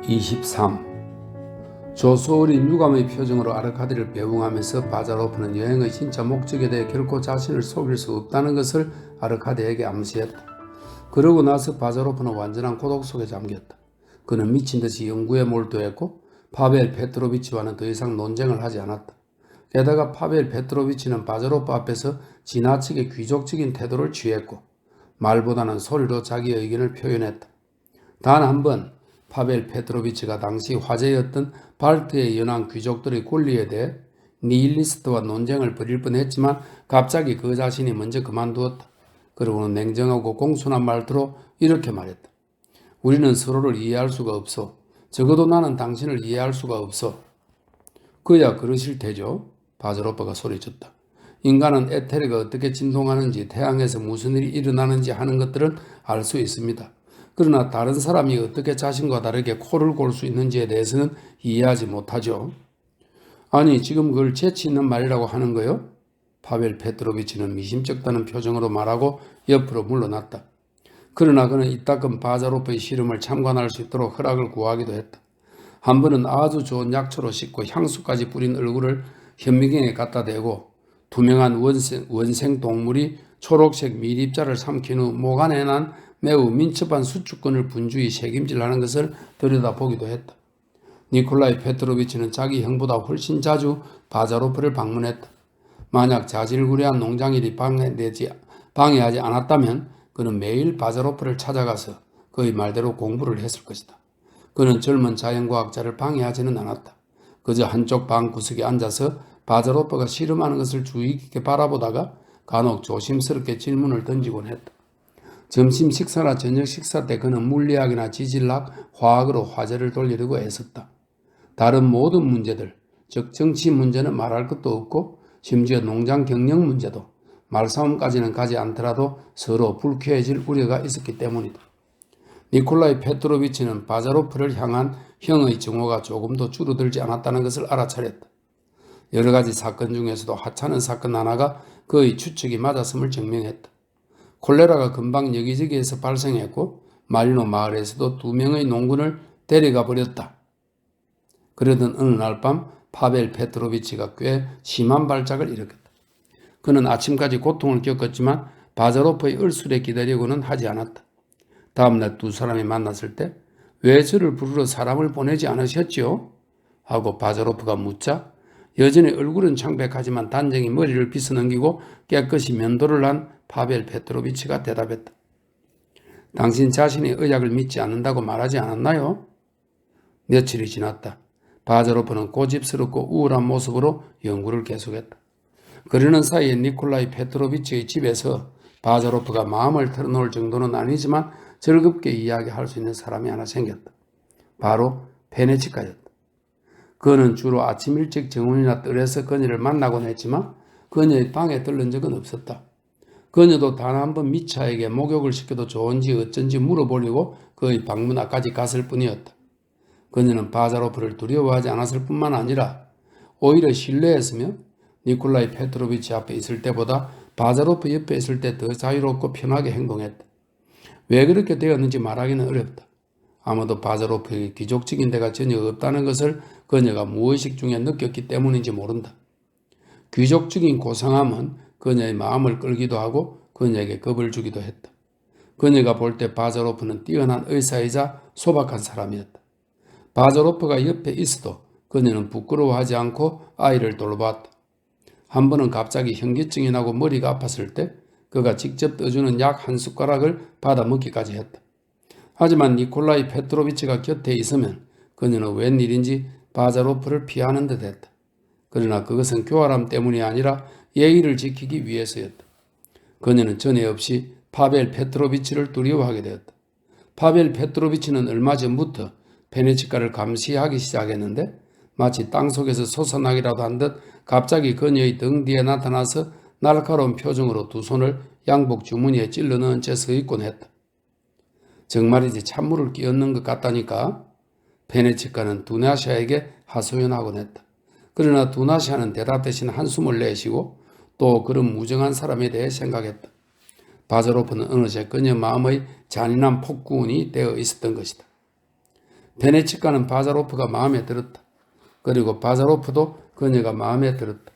23. 조소어린 유감의 표정으로 아르카디를 배웅하면서 바자로프는 여행의 진짜 목적에 대해 결코 자신을 속일 수 없다는 것을 아르카디에게 암시했다. 그러고 나서 바자로프는 완전한 고독 속에 잠겼다. 그는 미친듯이 연구에 몰두했고 파벨 페트로비치와는 더 이상 논쟁을 하지 않았다. 게다가 파벨 페트로비치는 바자로프 앞에서 지나치게 귀족적인 태도를 취했고 말보다는 소리로 자기 의견을 표현했다. 단 한 번 파벨 페트로비치가 당시 화제였던 발트의 연안 귀족들의 권리에 대해 니힐리스트와 논쟁을 벌일 뻔했지만 갑자기 그 자신이 먼저 그만두었다. 그러고는 냉정하고 공손한 말투로 이렇게 말했다. 우리는 서로를 이해할 수가 없어. 적어도 나는 당신을 이해할 수가 없어. 그야 그러실 테죠. 바자로프가 소리쳤다. 인간은 에테르가 어떻게 진동하는지 태양에서 무슨 일이 일어나는지 하는 것들은 알 수 있습니다. 그러나 다른 사람이 어떻게 자신과 다르게 코를 골 수 있는지에 대해서는 이해하지 못하죠. 아니 지금 그걸 재치 있는 말이라고 하는 거요? 파벨 페트로비치는 미심쩍다는 표정으로 말하고 옆으로 물러났다. 그러나 그는 이따금 바자로프의 실험을 참관할 수 있도록 허락을 구하기도 했다. 한 번은 아주 좋은 약초로 씻고 향수까지 뿌린 얼굴을 현미경에 갖다 대고 투명한 원생 동물이 초록색 밀입자를 삼킨 후 목 안에 난 매우 민첩한 수축근을 분주히 새김질하는 것을 들여다보기도 했다. 니콜라이 페트로비치는 자기 형보다 훨씬 자주 바자로프를 방문했다. 만약 자질구레한 농장일이 방해하지 않았다면 그는 매일 바자로프를 찾아가서 그의 말대로 공부를 했을 것이다. 그는 젊은 자연과학자를 방해하지는 않았다. 그저 한쪽 방 구석에 앉아서 바자로프가 실험하는 것을 주의 깊게 바라보다가 간혹 조심스럽게 질문을 던지곤 했다. 점심 식사나 저녁 식사 때 그는 물리학이나 지질학, 화학으로 화제를 돌리려고 애썼다. 다른 모든 문제들, 즉 정치 문제는 말할 것도 없고 심지어 농장 경영 문제도 말싸움까지는 가지 않더라도 서로 불쾌해질 우려가 있었기 때문이다. 니콜라이 페트로비치는 바자로프를 향한 형의 증오가 조금도 줄어들지 않았다는 것을 알아차렸다. 여러 가지 사건 중에서도 하찮은 사건 하나가 그의 추측이 맞았음을 증명했다. 콜레라가 금방 여기저기에서 발생했고 마리노 마을에서도 2명의 농군을 데려가 버렸다. 그러던 어느 날 밤 파벨 페트로비치가 꽤 심한 발작을 일으켰다. 그는 아침까지 고통을 겪었지만 바자로프의 얼술에 기다리고는 하지 않았다. 다음날 두 사람이 만났을 때 왜 저를 부르러 사람을 보내지 않으셨지요? 하고 바자로프가 묻자 여전히 얼굴은 창백하지만 단정히 머리를 빗어넘기고 깨끗이 면도를 한 파벨 페트로비치가 대답했다. 당신 자신이 의학을 믿지 않는다고 말하지 않았나요? 며칠이 지났다. 바자로프는 고집스럽고 우울한 모습으로 연구를 계속했다. 그러는 사이에 니콜라이 페트로비치의 집에서 바자로프가 마음을 털어놓을 정도는 아니지만 즐겁게 이야기할 수 있는 사람이 하나 생겼다. 바로 페네치카였다. 그는 주로 아침 일찍 정원이나 뜰에서 그녀를 만나곤 했지만 그녀의 방에 들른 적은 없었다. 그녀도 단 한 번 미차에게 목욕을 시켜도 좋은지 어쩐지 물어보려고 그의 방문 앞까지 갔을 뿐이었다. 그녀는 바자로프를 두려워하지 않았을 뿐만 아니라 오히려 신뢰했으며 니콜라이 페트로비치 앞에 있을 때보다 바자로프 옆에 있을 때 더 자유롭고 편하게 행동했다. 왜 그렇게 되었는지 말하기는 어렵다. 아마도 바자로프에게 귀족적인 데가 전혀 없다는 것을 그녀가 무의식 중에 느꼈기 때문인지 모른다. 귀족적인 고상함은 그녀의 마음을 끌기도 하고 그녀에게 겁을 주기도 했다. 그녀가 볼 때 바자로프는 뛰어난 의사이자 소박한 사람이었다. 바자로프가 옆에 있어도 그녀는 부끄러워하지 않고 아이를 돌봤다. 한 번은 갑자기 현기증이 나고 머리가 아팠을 때 그가 직접 떠주는 약 한 숟가락을 받아 먹기까지 했다. 하지만 니콜라이 페트로비치가 곁에 있으면 그녀는 웬일인지 바자로프를 피하는 듯 했다. 그러나 그것은 교활함 때문이 아니라 예의를 지키기 위해서였다. 그녀는 전에 없이 파벨 페트로비치를 두려워하게 되었다. 파벨 페트로비치는 얼마 전부터 페네치카를 감시하기 시작했는데 마치 땅속에서 솟아나기라도 한 듯 갑자기 그녀의 등 뒤에 나타나서 날카로운 표정으로 두 손을 양복 주머니에 찔러 넣은 채 서 있곤 했다. 정말이지 찬물을 끼얹는 것 같다니까. 페네치카는 두나시아에게 하소연하곤 했다. 그러나 두나시아는 대답 대신 한숨을 내쉬고 또 그런 무정한 사람에 대해 생각했다. 바자로프는 어느새 그녀 마음의 잔인한 폭군이 되어 있었던 것이다. 베네치카는 바자로프가 마음에 들었다. 그리고 바자로프도 그녀가 마음에 들었다.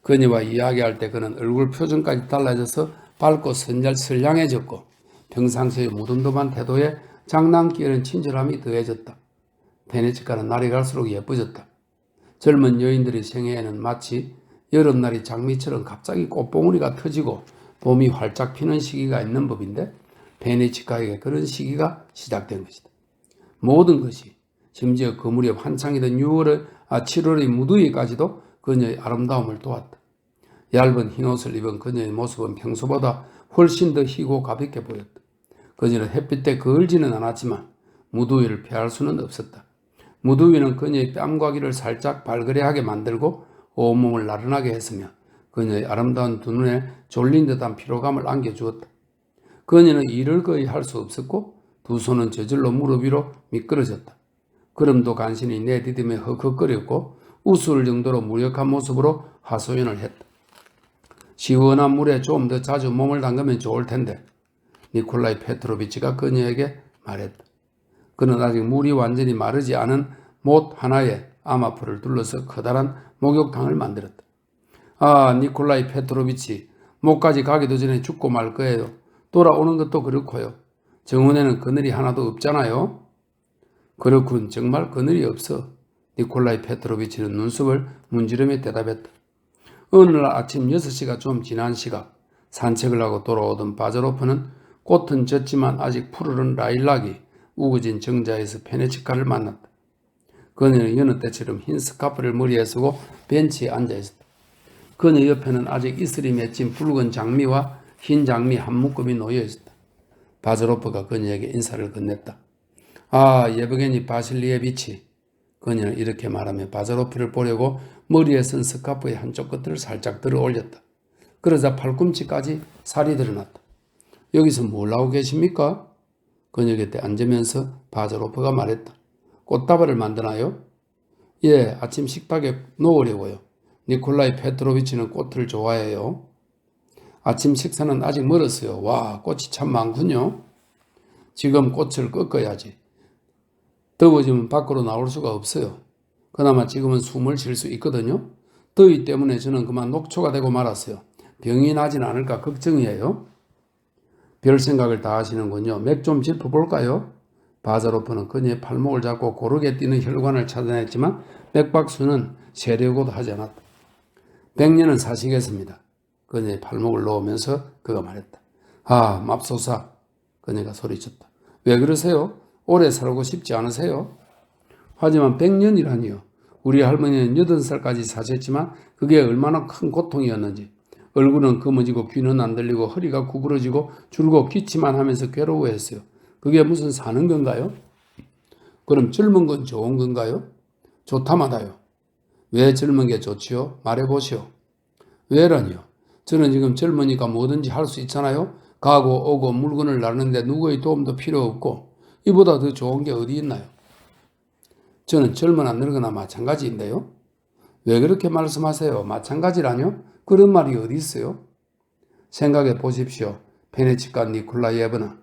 그녀와 이야기할 때 그는 얼굴 표정까지 달라져서 밝고 선량해졌고 평상시의 무덤덤한 태도에 장난기에는 친절함이 더해졌다. 베네치카는 날이 갈수록 예뻐졌다. 젊은 여인들의 생애에는 마치 여름날이 장미처럼 갑자기 꽃봉오리가 터지고 봄이 활짝 피는 시기가 있는 법인데 베네치카에게 그런 시기가 시작된 것이다. 모든 것이 심지어 그 무렵 한창이던 7월의 무더위까지도 그녀의 아름다움을 도왔다. 얇은 흰옷을 입은 그녀의 모습은 평소보다 훨씬 더 희고 가볍게 보였다. 그녀는 햇빛에 그을지는 않았지만 무더위를 피할 수는 없었다. 무더위는 그녀의 뺨과기를 살짝 발그레하게 만들고 온몸을 나른하게 했으며 그녀의 아름다운 두 눈에 졸린 듯한 피로감을 안겨주었다. 그녀는 일을 거의 할 수 없었고 두 손은 저절로 무릎 위로 미끄러졌다. 걸음도 간신히 내디디며 헉헉거렸고 우스울 정도로 무력한 모습으로 하소연을 했다. 시원한 물에 좀 더 자주 몸을 담그면 좋을 텐데 니콜라이 페트로비치가 그녀에게 말했다. 그는 아직 물이 완전히 마르지 않은 못 하나에 암아풀을 둘러서 커다란 목욕탕을 만들었다. 아, 니콜라이 페트로비치, 목까지 가기도 전에 죽고 말 거예요. 돌아오는 것도 그렇고요. 정원에는 그늘이 하나도 없잖아요. 그렇군, 정말 그늘이 없어. 니콜라이 페트로비치는 눈썹을 문지르며 대답했다. 어느 날 아침 6시가 좀 지난 시각 산책을 하고 돌아오던 바자로프는 꽃은 졌지만 아직 푸르른 라일락이 우거진 정자에서 페네치카를 만났다. 그녀는 여느 때처럼 흰 스카프를 머리에 쓰고 벤치에 앉아 있었다. 그녀 옆에는 아직 이슬이 맺힌 붉은 장미와 흰 장미 한 묶음이 놓여 있었다. 바자로프가 그녀에게 인사를 건넸다. 아, 예브게니 바실리에비치. 그녀는 이렇게 말하며 바자로프를 보려고 머리에 쓴 스카프의 한쪽 끝을 살짝 들어 올렸다. 그러자 팔꿈치까지 살이 드러났다. 여기서 뭘 하고 계십니까? 그녀 곁에 앉으면서 바자로프가 말했다. 꽃다발을 만드나요? 예, 아침 식탁에 놓으려고요. 니콜라이 페트로비치는 꽃을 좋아해요. 아침 식사는 아직 멀었어요. 와, 꽃이 참 많군요. 지금 꽃을 꺾어야지. 더워지면 밖으로 나올 수가 없어요. 그나마 지금은 숨을 쉴 수 있거든요. 더위 때문에 저는 그만 녹초가 되고 말았어요. 병이 나진 않을까 걱정이에요. 별 생각을 다 하시는군요. 맥 좀 짚어볼까요? 바자로프는 그녀의 팔목을 잡고 고르게 뛰는 혈관을 찾아냈지만 맥박수는 세려고도 하지 않았다. 100년은 사시겠습니다. 그녀의 팔목을 놓으면서 그가 말했다. 아, 맙소사. 그녀가 소리쳤다. 왜 그러세요? 오래 살고 싶지 않으세요? 하지만 100년이라니요. 우리 할머니는 80살까지 사셨지만 그게 얼마나 큰 고통이었는지. 얼굴은 검어지고 귀는 안 들리고 허리가 구부러지고 줄고 기침만 하면서 괴로워했어요. 그게 무슨 사는 건가요? 그럼 젊은 건 좋은 건가요? 좋다마다요. 왜 젊은 게 좋지요? 말해보시오. 왜라니요? 저는 지금 젊으니까 뭐든지 할 수 있잖아요. 가고 오고 물건을 나르는데 누구의 도움도 필요 없고 이보다 더 좋은 게 어디 있나요? 저는 젊으나 늙으나 마찬가지인데요. 왜 그렇게 말씀하세요? 마찬가지라뇨? 그런 말이 어디 있어요? 생각해 보십시오. 페네치카 니콜라이에브나.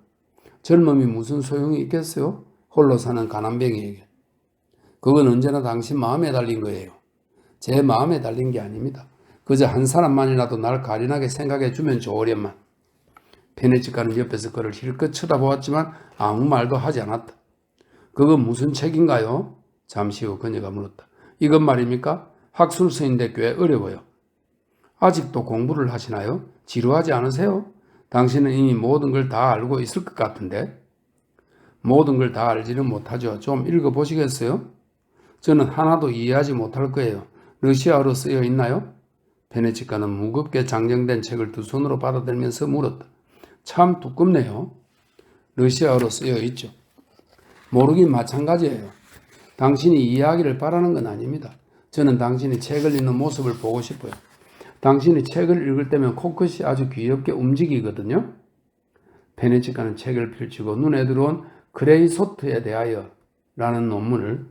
젊음이 무슨 소용이 있겠어요? 홀로 사는 가난뱅이에게. 그건 언제나 당신 마음에 달린 거예요. 제 마음에 달린 게 아닙니다. 그저 한 사람만이라도 날 가련하게 생각해 주면 좋으련만. 페네치카는 옆에서 그를 힐끗 쳐다보았지만 아무 말도 하지 않았다. 그건 무슨 책인가요? 잠시 후 그녀가 물었다. 이건 말입니까? 학술서인데 꽤 어려워요. 아직도 공부를 하시나요? 지루하지 않으세요? 당신은 이미 모든 걸 다 알고 있을 것 같은데. 모든 걸 다 알지는 못하죠. 좀 읽어보시겠어요? 저는 하나도 이해하지 못할 거예요. 러시아어로 쓰여 있나요? 페네치카는 무겁게 장정된 책을 두 손으로 받아들면서 물었다. 참 두껍네요. 러시아어로 쓰여 있죠. 모르긴 마찬가지예요. 당신이 이해하기를 바라는 건 아닙니다. 저는 당신이 책을 읽는 모습을 보고 싶어요. 당신이 책을 읽을 때면 코끝이 아주 귀엽게 움직이거든요. 페네치카는 책을 펼치고 눈에 들어온 그레이소트에 대하여 라는 논문을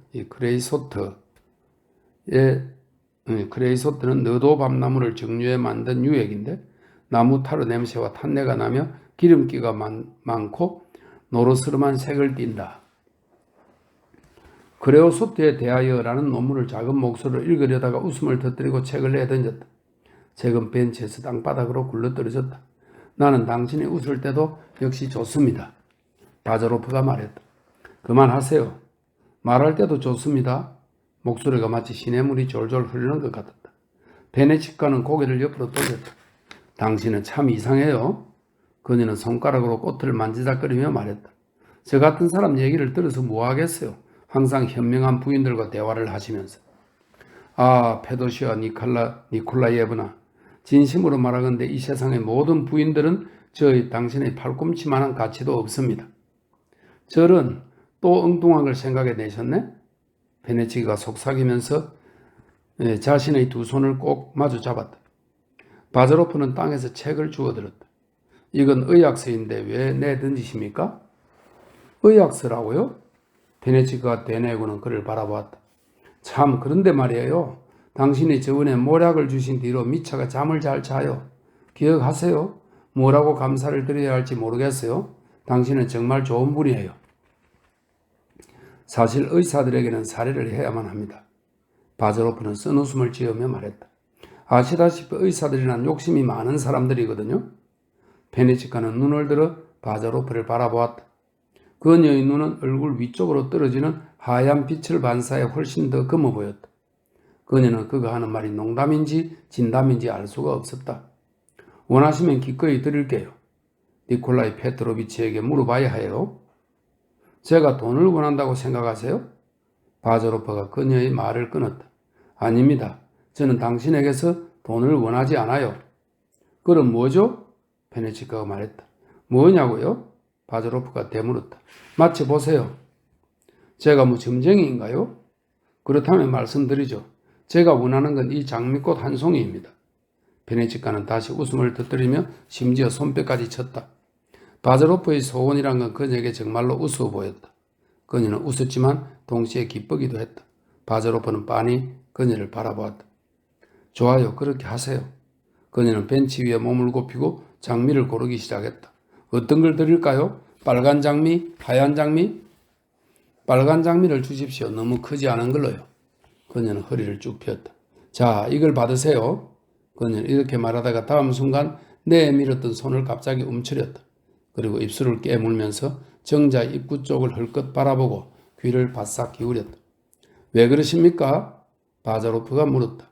그레이소트는 너도밤나무를 정류해 만든 유액인데 나무 타르 냄새와 탄내가 나며 기름기가 많고 노르스름한 색을 띈다. 그레오소트에 대하여라는 논문을 작은 목소리로 읽으려다가 웃음을 터뜨리고 책을 내던졌다. 책은 벤치에서 땅바닥으로 굴러떨어졌다. 나는 당신이 웃을 때도 역시 좋습니다. 바자로프가 말했다. 그만하세요. 말할 때도 좋습니다. 목소리가 마치 시냇물이 졸졸 흐르는 것 같았다. 베네치카는 고개를 옆으로 돌렸다. 당신은 참 이상해요. 그녀는 손가락으로 꽃을 만지작거리며 말했다. 저 같은 사람 얘기를 들어서 뭐 하겠어요. 항상 현명한 부인들과 대화를 하시면서. 아, 페도시아 니콜라예브나. 진심으로 말하건대 이 세상의 모든 부인들은 당신의 팔꿈치만한 가치도 없습니다. 저런 또 엉뚱한 걸 생각해 내셨네? 베네치가 속삭이면서 자신의 두 손을 꼭 마주 잡았다. 바자로프는 땅에서 책을 주워들었다. 이건 의학서인데 왜 내던지십니까? 의학서라고요? 베네치가 대뇌고는 그를 바라보았다. 참 그런데 말이에요. 당신이 저번에 모략을 주신 뒤로 미차가 잠을 잘 자요. 기억하세요? 뭐라고 감사를 드려야 할지 모르겠어요. 당신은 정말 좋은 분이에요. 사실 의사들에게는 사례를 해야만 합니다. 바자로프는 쓴웃음을 지으며 말했다. 아시다시피 의사들이란 욕심이 많은 사람들이거든요. 베네치카는 눈을 들어 바자로프를 바라보았다. 그녀의 눈은 얼굴 위쪽으로 떨어지는 하얀 빛을 반사해 훨씬 더 검어 보였다. 그녀는 그가 하는 말이 농담인지 진담인지 알 수가 없었다. 원하시면 기꺼이 드릴게요. 니콜라이 페트로비치에게 물어봐야 해요. 제가 돈을 원한다고 생각하세요? 바자로프가 그녀의 말을 끊었다. 아닙니다. 저는 당신에게서 돈을 원하지 않아요. 그럼 뭐죠? 베네치카가 말했다. 뭐냐고요? 바자로프가 되물었다. 마치 보세요. 제가 뭐 점쟁이인가요? 그렇다면 말씀드리죠. 제가 원하는 건 이 장미꽃 한 송이입니다. 베네치카는 다시 웃음을 터뜨리며 심지어 손뼉까지 쳤다. 바자로프의 소원이란 건 그녀에게 정말로 우스워 보였다. 그녀는 웃었지만 동시에 기쁘기도 했다. 바자로프는 빤히 그녀를 바라보았다. 좋아요. 그렇게 하세요. 그녀는 벤치 위에 몸을 굽히고 장미를 고르기 시작했다. 어떤 걸 드릴까요? 빨간 장미? 하얀 장미? 빨간 장미를 주십시오. 너무 크지 않은 걸로요. 그녀는 허리를 쭉 폈다. 자, 이걸 받으세요. 그녀는 이렇게 말하다가 다음 순간 내밀었던 손을 갑자기 움츠렸다. 그리고 입술을 깨물면서 정자 입구 쪽을 헐끗 바라보고 귀를 바싹 기울였다. 왜 그러십니까? 바자로프가 물었다.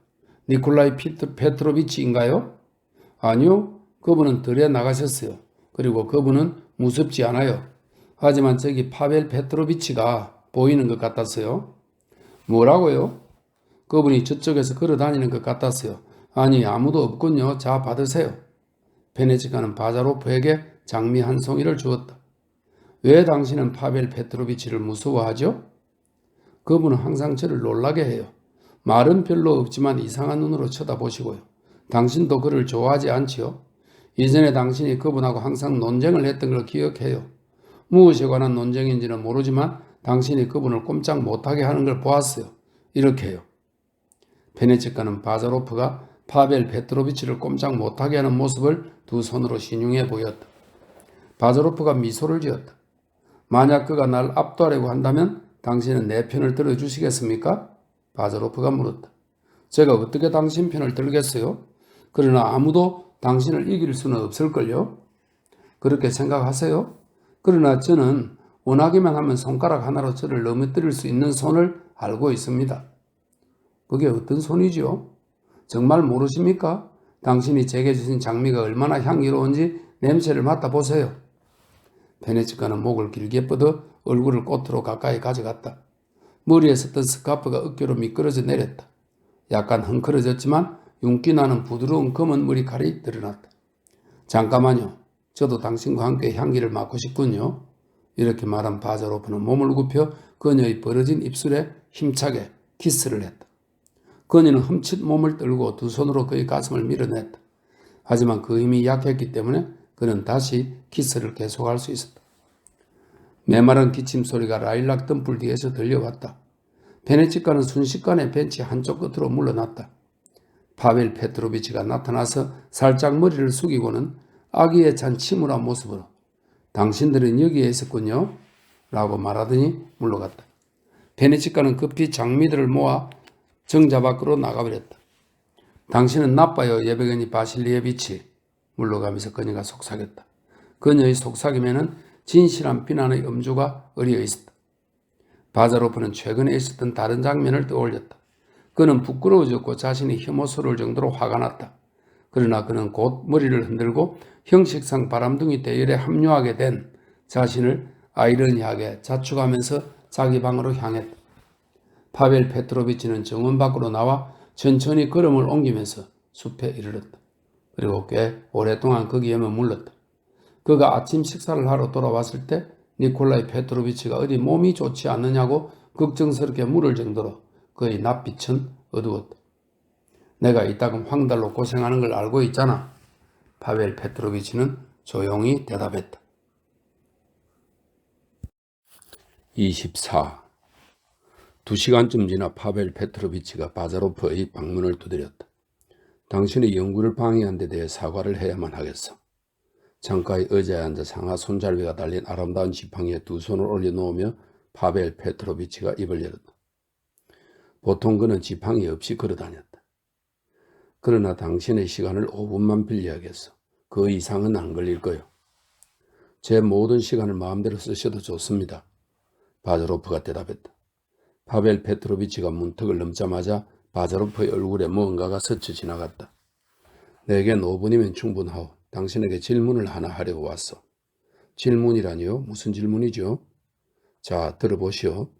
니콜라이 페트로비치인가요? 아니요. 그분은 들에 나가셨어요. 그리고 그분은 무섭지 않아요. 하지만 저기 파벨 페트로비치가 보이는 것 같았어요. 뭐라고요? 그분이 저쪽에서 걸어다니는 것 같았어요. 아니, 아무도 없군요. 자, 받으세요. 베네치카는 바자로프에게 장미 한 송이를 주었다. 왜 당신은 파벨 페트로비치를 무서워하죠? 그분은 항상 저를 놀라게 해요. 말은 별로 없지만 이상한 눈으로 쳐다보시고요. 당신도 그를 좋아하지 않지요? 예전에 당신이 그분하고 항상 논쟁을 했던 걸 기억해요. 무엇에 관한 논쟁인지는 모르지만 당신이 그분을 꼼짝 못하게 하는 걸 보았어요. 이렇게요. 베네치카는 바자로프가 파벨 페트로비치를 꼼짝 못하게 하는 모습을 두 손으로 신용해 보였다. 바자로프가 미소를 지었다. 만약 그가 날 압도하려고 한다면 당신은 내 편을 들어주시겠습니까? 바자로프가 물었다. 제가 어떻게 당신 편을 들겠어요? 그러나 아무도 당신을 이길 수는 없을걸요? 그렇게 생각하세요? 그러나 저는 원하기만 하면 손가락 하나로 저를 넘어뜨릴 수 있는 손을 알고 있습니다. 그게 어떤 손이지요? 정말 모르십니까? 당신이 제게 주신 장미가 얼마나 향기로운지 냄새를 맡아보세요. 베네치카는 목을 길게 뻗어 얼굴을 꽃으로 가까이 가져갔다. 머리에 썼던 스카프가 어깨로 미끄러져 내렸다. 약간 헝클어졌지만 윤기나는 부드러운 검은 머리칼이 드러났다. 잠깐만요. 저도 당신과 함께 향기를 맡고 싶군요. 이렇게 말한 바자로프는 몸을 굽혀 그녀의 벌어진 입술에 힘차게 키스를 했다. 그녀는 흠칫 몸을 떨고 두 손으로 그의 가슴을 밀어냈다. 하지만 그 힘이 약했기 때문에 그는 다시 키스를 계속할 수 있었다. 메마른 기침 소리가 라일락 덤불 뒤에서 들려왔다. 베네치카는 순식간에 벤치 한쪽 끝으로 물러났다. 파벨 페트로비치가 나타나서 살짝 머리를 숙이고는 아기에 찬 침울한 모습으로 당신들은 여기에 있었군요. 라고 말하더니 물러갔다. 베네치카는 급히 장미들을 모아 정자 밖으로 나가버렸다. 당신은 나빠요, 예베게니 바실리에비치. 물러가면서 그녀가 속삭였다. 그녀의 속삭임에는 진실한 비난의 음주가 어리어 있었다. 바자로프는 최근에 있었던 다른 장면을 떠올렸다. 그는 부끄러워졌고 자신이 혐오스러울 정도로 화가 났다. 그러나 그는 곧 머리를 흔들고 형식상 바람둥이 대열에 합류하게 된 자신을 아이러니하게 자축하면서 자기 방으로 향했다. 파벨 페트로비치는 정원 밖으로 나와 천천히 걸음을 옮기면서 숲에 이르렀다. 그리고 꽤 오랫동안 거기에 머물렀다. 그가 아침 식사를 하러 돌아왔을 때 니콜라이 페트로비치가 어디 몸이 좋지 않느냐고 걱정스럽게 물을 정도로 그의 낯빛은 어두웠다. 내가 이따금 황달로 고생하는 걸 알고 있잖아. 파벨 페트로비치는 조용히 대답했다. 24. 2시간쯤 지나 파벨 페트로비치가 바자로프의 방문을 두드렸다. 당신의 연구를 방해한 데 대해 사과를 해야만 하겠어. 창가의 의자에 앉아 상하 손잡이가 달린 아름다운 지팡이에 두 손을 올려놓으며 파벨 페트로비치가 입을 열었다. 보통 그는 지팡이 없이 걸어다녔다. 그러나 당신의 시간을 5분만 빌려야겠어. 그 이상은 안 걸릴 거요. 제 모든 시간을 마음대로 쓰셔도 좋습니다. 바자로프가 대답했다. 파벨 페트로비치가 문턱을 넘자마자 바자로프의 얼굴에 무언가가 스쳐 지나갔다. 내겐 5분이면 충분하오. 당신에게 질문을 하나 하려고 왔어. 질문이라니요? 무슨 질문이죠? 자, 들어보시오.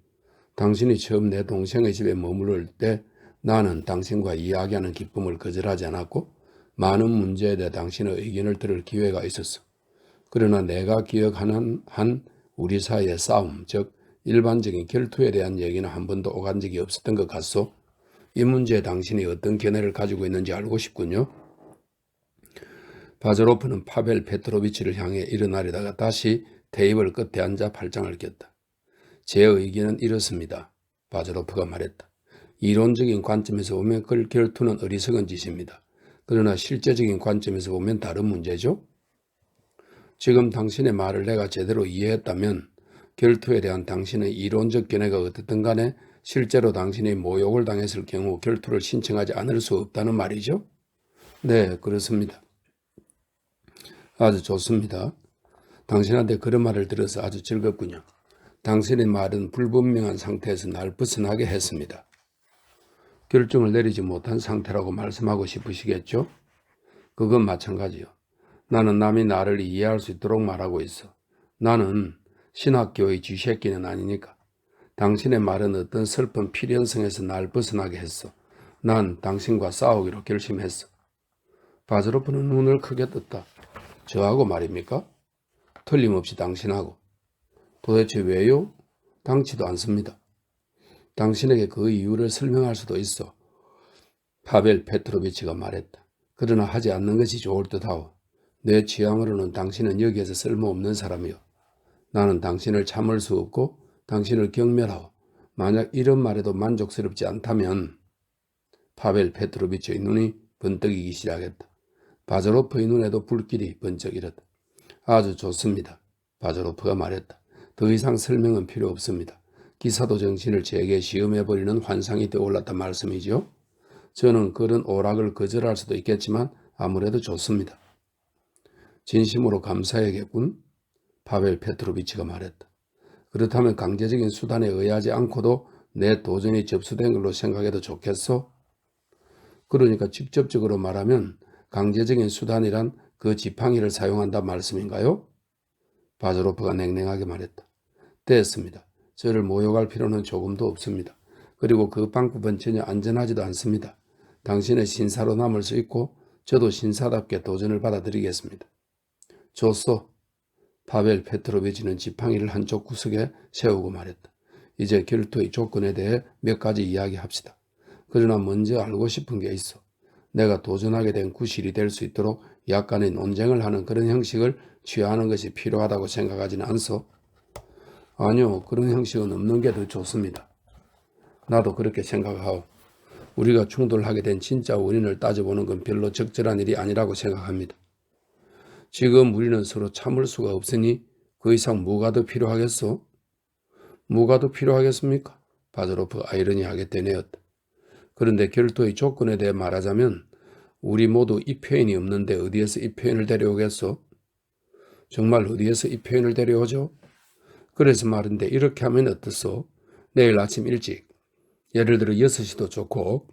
당신이 처음 내 동생의 집에 머무를 때 나는 당신과 이야기하는 기쁨을 거절하지 않았고 많은 문제에 대해 당신의 의견을 들을 기회가 있었어. 그러나 내가 기억하는 한 우리 사이의 싸움, 즉 일반적인 결투에 대한 얘기는 한 번도 오간 적이 없었던 것 같소? 이 문제에 당신이 어떤 견해를 가지고 있는지 알고 싶군요. 바자로프는 파벨 페트로비치를 향해 일어나려다가 다시 테이블 끝에 앉아 팔짱을 꼈다. 제 의견은 이렇습니다. 바자로프가 말했다. 이론적인 관점에서 보면 그 결투는 어리석은 짓입니다. 그러나 실제적인 관점에서 보면 다른 문제죠. 지금 당신의 말을 내가 제대로 이해했다면 결투에 대한 당신의 이론적 견해가 어떻든 간에 실제로 당신이 모욕을 당했을 경우 결투를 신청하지 않을 수 없다는 말이죠? 네, 그렇습니다. 아주 좋습니다. 당신한테 그런 말을 들어서 아주 즐겁군요. 당신의 말은 불분명한 상태에서 날 벗어나게 했습니다. 결정을 내리지 못한 상태라고 말씀하고 싶으시겠죠? 그건 마찬가지요. 나는 남이 나를 이해할 수 있도록 말하고 있어. 나는 신학교의 쥐새끼는 아니니까. 당신의 말은 어떤 슬픈 필연성에서 날 벗어나게 했어. 난 당신과 싸우기로 결심했어. 바자로프는 눈을 크게 떴다. 저하고 말입니까? 틀림없이 당신하고. 도대체 왜요? 당치도 않습니다. 당신에게 그 이유를 설명할 수도 있어. 파벨 페트로비치가 말했다. 그러나 하지 않는 것이 좋을 듯하오. 내 취향으로는 당신은 여기에서 쓸모없는 사람이요. 나는 당신을 참을 수 없고 당신을 경멸하오. 만약 이런 말에도 만족스럽지 않다면 파벨 페트로비치의 눈이 번뜩이기 시작했다. 바자로프의 눈에도 불길이 번쩍 일었다. 아주 좋습니다. 바자로프가 말했다. 더 이상 설명은 필요 없습니다. 기사도 정신을 제게 시험해버리는 환상이 떠올랐단 말씀이죠. 저는 그런 오락을 거절할 수도 있겠지만 아무래도 좋습니다. 진심으로 감사해야겠군. 파벨 페트로비치가 말했다. 그렇다면 강제적인 수단에 의하지 않고도 내 도전이 접수된 걸로 생각해도 좋겠소? 그러니까 직접적으로 말하면 강제적인 수단이란 그 지팡이를 사용한단 말씀인가요? 바자로프가 냉랭하게 말했다. 됐습니다. 저를 모욕할 필요는 조금도 없습니다. 그리고 그 방법은 전혀 안전하지도 않습니다. 당신의 신사로 남을 수 있고 저도 신사답게 도전을 받아들이겠습니다. 좋소. 파벨 페트로비치는 지팡이를 한쪽 구석에 세우고 말했다. 이제 결투의 조건에 대해 몇 가지 이야기합시다. 그러나 먼저 알고 싶은 게 있어. 내가 도전하게 된 구실이 될 수 있도록 약간의 논쟁을 하는 그런 형식을 취하는 것이 필요하다고 생각하지는 않소? 아니요, 그런 형식은 없는 게 더 좋습니다. 나도 그렇게 생각하오. 우리가 충돌하게 된 진짜 원인을 따져보는 건 별로 적절한 일이 아니라고 생각합니다. 지금 우리는 서로 참을 수가 없으니 그 이상 뭐가 더 필요하겠소? 뭐가 더 필요하겠습니까? 바자로프가 아이러니하게 되뇌었다. 그런데 결투의 조건에 대해 말하자면 우리 모두 이 표현이 없는데 어디에서 이 표현을 데려오겠소? 정말 어디에서 이 표현을 데려오죠? 그래서 말인데 이렇게 하면 어떻소? 내일 아침 일찍 예를 들어 6시도 좋고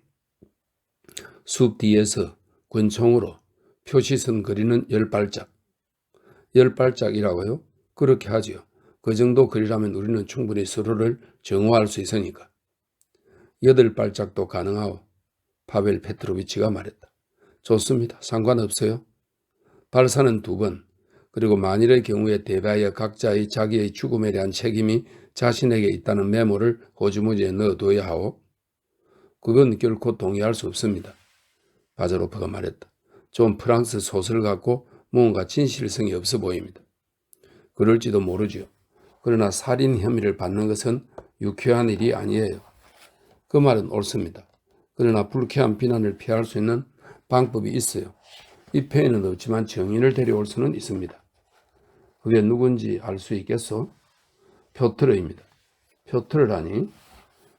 숲 뒤에서 권총으로 표시선 그리는 10발짝. 10발짝이라고요? 그렇게 하지요. 그 정도 그리라면 우리는 충분히 서로를 정화할 수 있으니까. 8발짝도 가능하오. 파벨 페트로비치가 말했다. 좋습니다. 상관없어요. 발사는 2번. 그리고 만일의 경우에 대바이어 각자의 자기의 죽음에 대한 책임이 자신에게 있다는 메모를 호주머니에 넣어둬야 하오. 그건 결코 동의할 수 없습니다. 바자로프가 말했다. 좀 프랑스 소설 같고 뭔가 진실성이 없어 보입니다. 그럴지도 모르지요. 그러나 살인 혐의를 받는 것은 유쾌한 일이 아니에요. 그 말은 옳습니다. 그러나 불쾌한 비난을 피할 수 있는 방법이 있어요. 이 표현은 없지만 정인을 데려올 수는 있습니다. 그게 누군지 알 수 있겠소? 표트르입니다. 표트르라니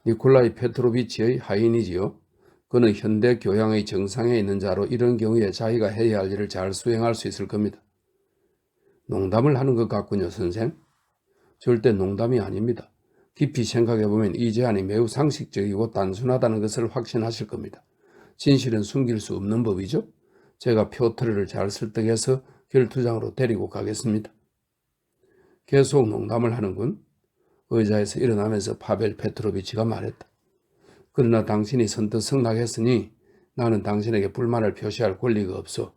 니콜라이 페트로비치의 하인이지요. 그는 현대 교양의 정상에 있는 자로 이런 경우에 자기가 해야 할 일을 잘 수행할 수 있을 겁니다. 농담을 하는 것 같군요, 선생. 절대 농담이 아닙니다. 깊이 생각해보면 이 제안이 매우 상식적이고 단순하다는 것을 확신하실 겁니다. 진실은 숨길 수 없는 법이죠. 제가 표트르를 잘 설득해서 결투장으로 데리고 가겠습니다. 계속 농담을 하는군. 의자에서 일어나면서 파벨 페트로비치가 말했다. 그러나 당신이 선뜻 승낙했으니 나는 당신에게 불만을 표시할 권리가 없어.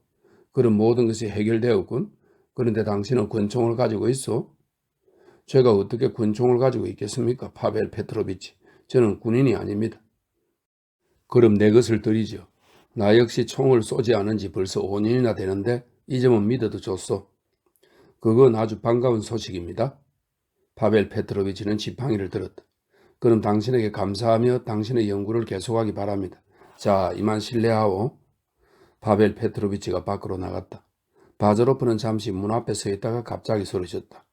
그런 모든 것이 해결되었군. 그런데 당신은 권총을 가지고 있어? 제가 어떻게 권총을 가지고 있겠습니까? 파벨 페트로비치. 저는 군인이 아닙니다. 그럼 내 것을 드리죠. 나 역시 총을 쏘지 않은 지 벌써 5년이나 되는데 이 점은 믿어도 좋소. 그건 아주 반가운 소식입니다. 파벨 페트로비치는 지팡이를 들었다. 그럼 당신에게 감사하며 당신의 연구를 계속하기 바랍니다. 자, 이만 실례하오. 파벨 페트로비치가 밖으로 나갔다. 바자로프는 잠시 문 앞에 서 있다가 갑자기 소리쳤다.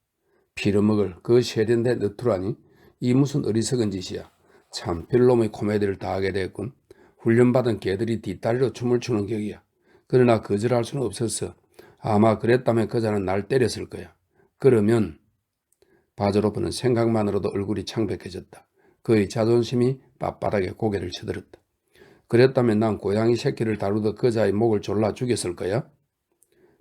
피려먹을 그 쉐련데 너투라니? 이 무슨 어리석은 짓이야. 참 별놈의 코미디를 다 하게 됐군. 훈련받은 개들이 뒷다리로 춤을 추는 격이야. 그러나 거절할 수는 없었어. 아마 그랬다면 그자는 날 때렸을 거야. 그러면 바자로프는 생각만으로도 얼굴이 창백해졌다. 그의 자존심이 빳빳하게 고개를 쳐들었다. 그랬다면 난 고양이 새끼를 다루듯 그자의 목을 졸라 죽였을 거야.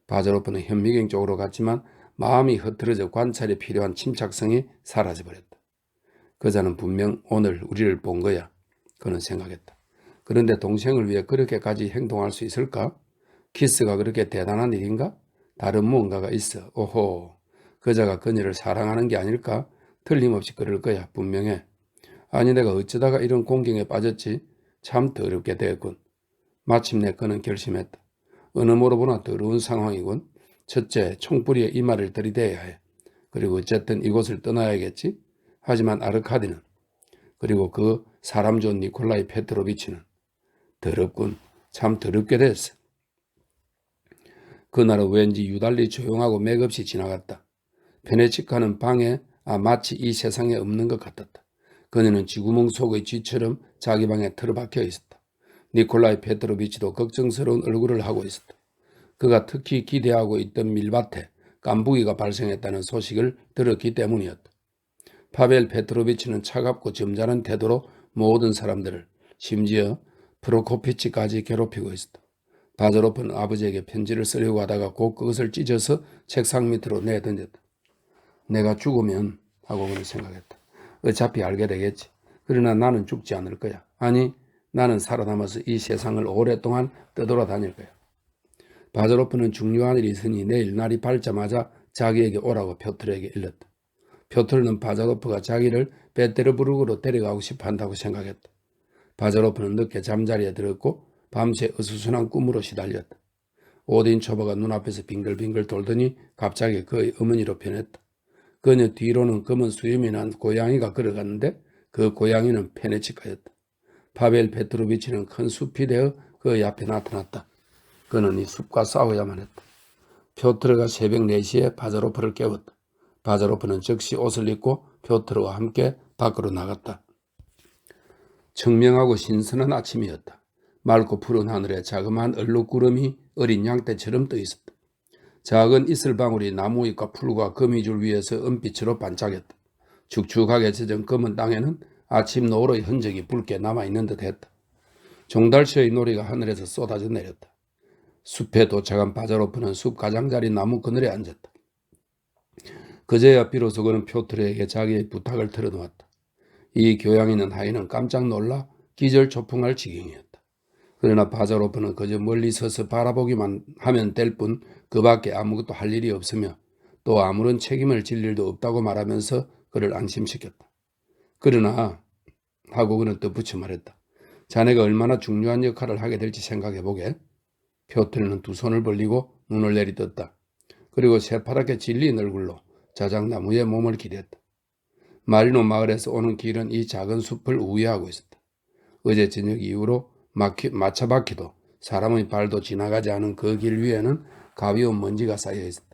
바자로프는 현미경 쪽으로 갔지만 마음이 흐트러져 관찰이 필요한 침착성이 사라져버렸다. 그자는 분명 오늘 우리를 본 거야. 그는 생각했다. 그런데 동생을 위해 그렇게까지 행동할 수 있을까? 키스가 그렇게 대단한 일인가? 다른 무언가가 있어. 오호, 그자가 그녀를 사랑하는 게 아닐까? 틀림없이 그럴 거야. 분명해. 아니 내가 어쩌다가 이런 공경에 빠졌지? 참 더럽게 되었군. 마침내 그는 결심했다. 어느 모로 보나 더러운 상황이군. 첫째, 총뿌리에 이마를 들이대야 해. 그리고 어쨌든 이곳을 떠나야겠지? 하지만 아르카디는, 그리고 그 사람 좋은 니콜라이 페트로비치는 더럽군. 참 더럽게 됐어. 그날은 왠지 유달리 조용하고 맥없이 지나갔다. 페네치카는 방에 마치 이 세상에 없는 것 같았다. 그녀는 쥐구멍 속의 쥐처럼 자기 방에 틀어박혀 있었다. 니콜라이 페트로비치도 걱정스러운 얼굴을 하고 있었다. 그가 특히 기대하고 있던 밀밭에 깐부기가 발생했다는 소식을 들었기 때문이었다. 파벨 페트로비치는 차갑고 점잖은 태도로 모든 사람들을, 심지어 프로코피치까지 괴롭히고 있었다. 바자로프는 아버지에게 편지를 쓰려고 하다가 곧 그것을 찢어서 책상 밑으로 내던졌다. 내가 죽으면 하고 그는 생각했다. 어차피 알게 되겠지. 그러나 나는 죽지 않을 거야. 아니, 나는 살아남아서 이 세상을 오랫동안 떠돌아다닐 거야. 바자로프는 중요한 일이 있으니 내일 날이 밝자마자 자기에게 오라고 표트르에게 일렀다. 표트르는 바자로프가 자기를 베테르부르크로 데려가고 싶어 한다고 생각했다. 바자로프는 늦게 잠자리에 들었고 밤새 어수선한 꿈으로 시달렸다. 오딘 초보가 눈앞에서 빙글빙글 돌더니 갑자기 그의 어머니로 변했다. 그녀 뒤로는 검은 수염이 난 고양이가 걸어갔는데 그 고양이는 페네치카였다. 파벨 페트로비치는 큰 숲이 되어 그의 앞에 나타났다. 그는 이 숲과 싸워야만 했다. 표트르가 새벽 4시에 바자로프를 깨웠다. 바자로프는 즉시 옷을 입고 표트르와 함께 밖으로 나갔다. 청명하고 신선한 아침이었다. 맑고 푸른 하늘에 자그마한 얼룩구름이 어린 양떼처럼 떠 있었다. 작은 이슬방울이 나무잎과 풀과 거미줄 위에서 은빛으로 반짝였다. 축축하게 젖은 검은 땅에는 아침 노을의 흔적이 붉게 남아있는 듯했다. 종달새의 놀이가 하늘에서 쏟아져 내렸다. 숲에 도착한 바자로프는 숲 가장자리 나무 그늘에 앉았다. 그제야 비로소 그는 표트르에게 자기의 부탁을 털어놓았다. 이 교양 있는 하인은 깜짝 놀라 기절초풍할 지경이었다. 그러나 바자로프는 그저 멀리 서서 바라보기만 하면 될 뿐 그 밖에 아무것도 할 일이 없으며 또 아무런 책임을 질 일도 없다고 말하면서 그를 안심시켰다. 그러나 하고 그는 덧붙여 말했다. 자네가 얼마나 중요한 역할을 하게 될지 생각해보게. 표트르는 두 손을 벌리고 눈을 내리떴다. 그리고 새파랗게 질린 얼굴로 자작나무에 몸을 기댔다. 마리노 마을에서 오는 길은 이 작은 숲을 우회하고 있었다. 어제 저녁 이후로 마차바퀴도 사람의 발도 지나가지 않은 그 길 위에는 가벼운 먼지가 쌓여 있었다.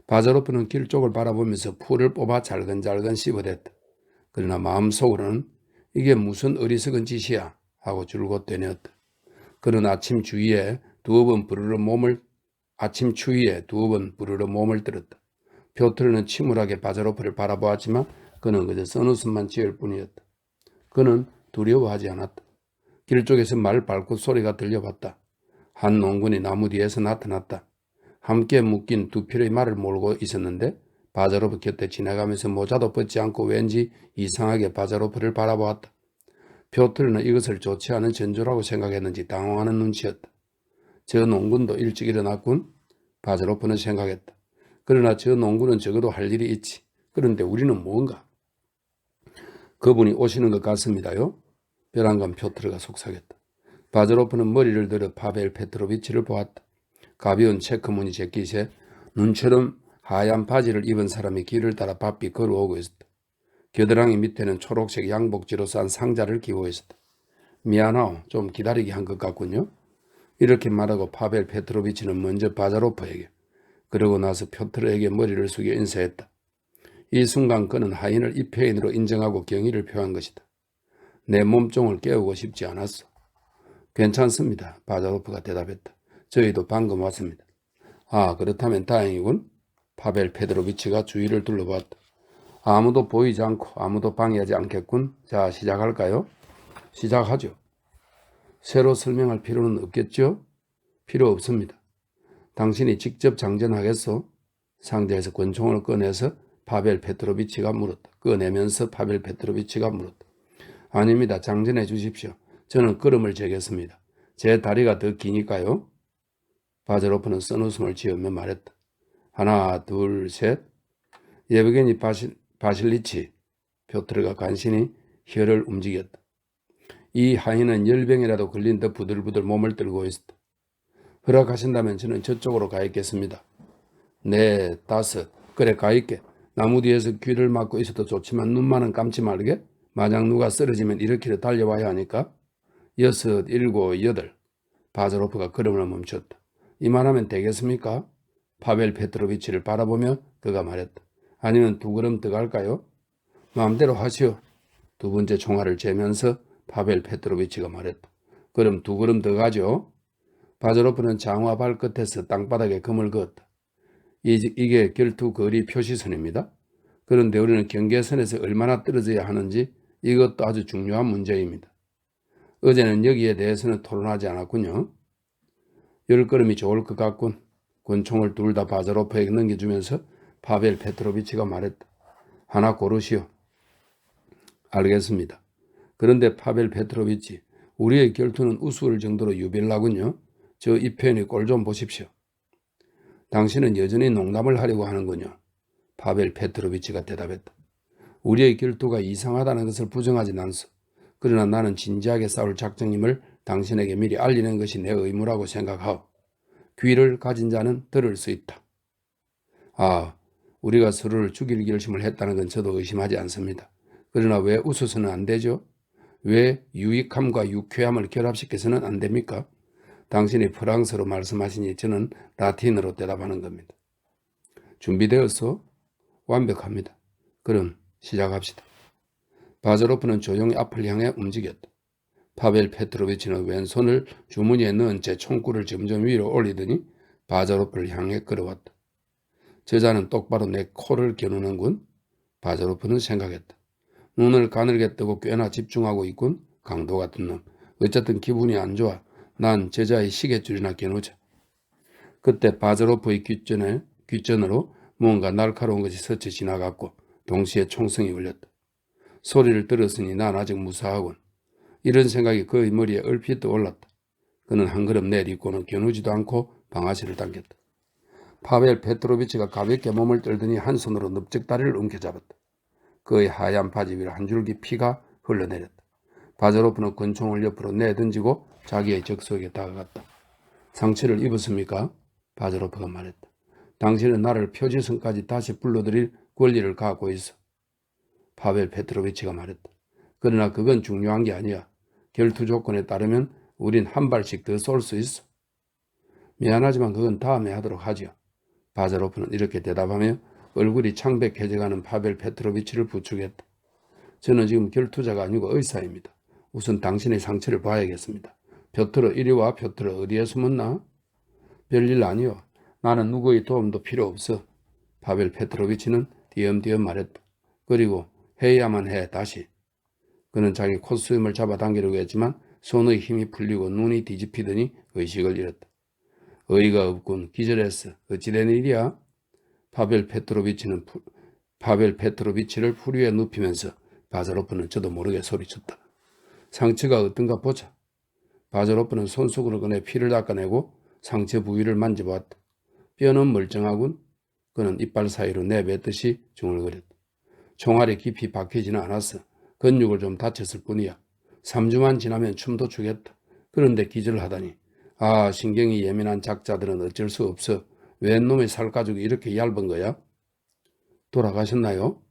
바자로프는 길 쪽을 바라보면서 풀을 뽑아 잘근잘근 씹어댔다. 그러나 마음속으로는 이게 무슨 어리석은 짓이야 하고 줄곧 되뇌었다. 그는 아침 추위에 두어 번 부르르 몸을 들었다. 표트르는 침울하게 바자로프를 바라보았지만 그는 그저 써웃음만 지을 뿐이었다. 그는 두려워하지 않았다. 길 쪽에서 말 발꽃 소리가 들려봤다. 한 농군이 나무 뒤에서 나타났다. 함께 묶인 두 필의 말을 몰고 있었는데 바자로프 곁에 지나가면서 모자도 벗지 않고 왠지 이상하게 바자로프를 바라보았다. 표트르는 이것을 좋지 않은 전조라고 생각했는지 당황하는 눈치였다. 저 농군도 일찍 일어났군? 바자로프는 생각했다. 그러나 저 농군은 적어도 할 일이 있지. 그런데 우리는 뭔가? 그분이 오시는 것 같습니다요. 벼랑간 표트르가 속삭였다. 바자로프는 머리를 들어 파벨 페트로비치를 보았다. 가벼운 체크무늬 재킷에 눈처럼 하얀 바지를 입은 사람이 길을 따라 바삐 걸어오고 있었다. 겨드랑이 밑에는 초록색 양복지로 싼 상자를 끼고 있었다. 미안하오, 좀 기다리게 한 것 같군요. 이렇게 말하고 파벨 페트로비치는 먼저 바자로프에게 그러고 나서 표트르에게 머리를 숙여 인사했다. 이 순간 그는 하인을 입회인으로 인정하고 경의를 표한 것이다. 내 몸종을 깨우고 싶지 않았어. 괜찮습니다. 바자로프가 대답했다. 저희도 방금 왔습니다. 아, 그렇다면 다행이군. 파벨 페트로비치가 주위를 둘러봤다. 아무도 보이지 않고 아무도 방해하지 않겠군. 자, 시작할까요? 시작하죠. 새로 설명할 필요는 없겠죠? 필요 없습니다. 당신이 직접 장전하겠소? 상자에서 권총을 꺼내서 파벨 페트로비치가 물었다. 꺼내면서 파벨 페트로비치가 물었다. 아닙니다. 장전해 주십시오. 저는 걸음을 재겠습니다. 제 다리가 더 기니까요. 바자로프는 쓴웃음을 지으며 말했다. 하나, 둘, 셋. 예브게니 바실리치. 표트르가 간신히 혀를 움직였다. 이 하인은 열병이라도 걸린 듯 부들부들 몸을 떨고 있었다. 허락하신다면 저는 저쪽으로 가 있겠습니다. 네, 다섯. 그래, 가 있게. 나무 뒤에서 귀를 막고 있어도 좋지만 눈만은 감지 말게. 만약 누가 쓰러지면 이렇게 달려와야 하니까. 여섯, 일곱, 여덟. 바자로프가 걸음을 멈췄다. 이만하면 되겠습니까? 파벨 페트로비치를 바라보며 그가 말했다. 아니면 두 걸음 더 갈까요? 마음대로 하시오. 두 번째 총알을 재면서 파벨 페트로비치가 말했다. 그럼 두 걸음 더 가죠. 바자로프는 장화 발끝에서 땅바닥에 금을 그었다. 이게 결투 거리 표시선입니다. 그런데 우리는 경계선에서 얼마나 떨어져야 하는지 이것도 아주 중요한 문제입니다. 어제는 여기에 대해서는 토론하지 않았군요. 10걸음이 좋을 것 같군. 권총을 둘 다 바자로프에게 넘겨주면서 파벨 페트로비치가 말했다. 하나 고르시오. 알겠습니다. 그런데 파벨 페트로비치, 우리의 결투는 우스울 정도로 유별나군요. 저 이 편의 꼴 좀 보십시오. 당신은 여전히 농담을 하려고 하는군요. 파벨 페트로비치가 대답했다. 우리의 결투가 이상하다는 것을 부정하진 않소. 그러나 나는 진지하게 싸울 작정임을 당신에게 미리 알리는 것이 내 의무라고 생각하오. 귀를 가진 자는 들을 수 있다. 아, 우리가 서로를 죽일 결심을 했다는 건 저도 의심하지 않습니다. 그러나 왜 웃어서는 안 되죠? 왜 유익함과 유쾌함을 결합시켜서는 안 됩니까? 당신이 프랑스어로 말씀하시니 저는 라틴어로 대답하는 겁니다. 준비되었소? 완벽합니다. 그럼 시작합시다. 바자로프는 조용히 앞을 향해 움직였다. 파벨 페트로비치는 왼손을 주머니에 넣은 채 총구를 점점 위로 올리더니 바자로프를 향해 끌어왔다. 저자는 똑바로 내 코를 겨누는군. 바자로프는 생각했다. 눈을 가늘게 뜨고 꽤나 집중하고 있군. 강도 같은 놈. 어쨌든 기분이 안 좋아. 난 제자의 시계줄이나 겨누자. 그때 바자로프의 귓전으로 뭔가 날카로운 것이 스쳐 지나갔고 동시에 총성이 울렸다. 소리를 들었으니 난 아직 무사하군. 이런 생각이 그의 머리에 얼핏 떠올랐다. 그는 한 걸음 내딛고는 겨누지도 않고 방아쇠를 당겼다. 파벨 페트로비치가 가볍게 몸을 떨더니 한 손으로 넓적 다리를 움켜잡았다. 그의 하얀 바지 위로 한 줄기 피가 흘러내렸다. 바자로프는 권총을 옆으로 내던지고 자기의 적수에게 다가갔다. 상처를 입었습니까? 바자로프가 말했다. 당신은 나를 표지선까지 다시 불러들일 권리를 갖고 있어. 파벨 페트로비치가 말했다. 그러나 그건 중요한 게 아니야. 결투 조건에 따르면 우린 한 발씩 더 쏠 수 있어. 미안하지만 그건 다음에 하도록 하지요. 바자로프는 이렇게 대답하며 얼굴이 창백해져가는 파벨 페트로비치를 부축했다. 저는 지금 결투자가 아니고 의사입니다. 우선 당신의 상처를 봐야겠습니다. 벼트러 이리 와. 벼트러 어디에 숨었나? 별일 아니요. 나는 누구의 도움도 필요 없어. 파벨 페트로비치는 뒤엄뒤엄 말했다. 그리고 해야만 해. 다시. 그는 자기 콧수염을 잡아당기려고 했지만 손의 힘이 풀리고 눈이 뒤집히더니 의식을 잃었다. 어이가 없군. 기절했어. 어찌된 일이야? 파벨 페트로비치를 풀 위에 눕히면서 바자로프는 저도 모르게 소리쳤다. 상처가 어떤가 보자. 바자로프는 손수건을 꺼내 피를 닦아내고 상처 부위를 만져보았다. 뼈는 멀쩡하군. 그는 이빨 사이로 내뱉듯이 중얼거렸다. 총알이 깊이 박히지는 않았어. 근육을 좀 다쳤을 뿐이야. 3주만 지나면 춤도 추겠다. 그런데 기절을 하다니. 아, 신경이 예민한 작자들은 어쩔 수 없어. 웬 놈의 살가죽이 이렇게 얇은 거야? 돌아가셨나요?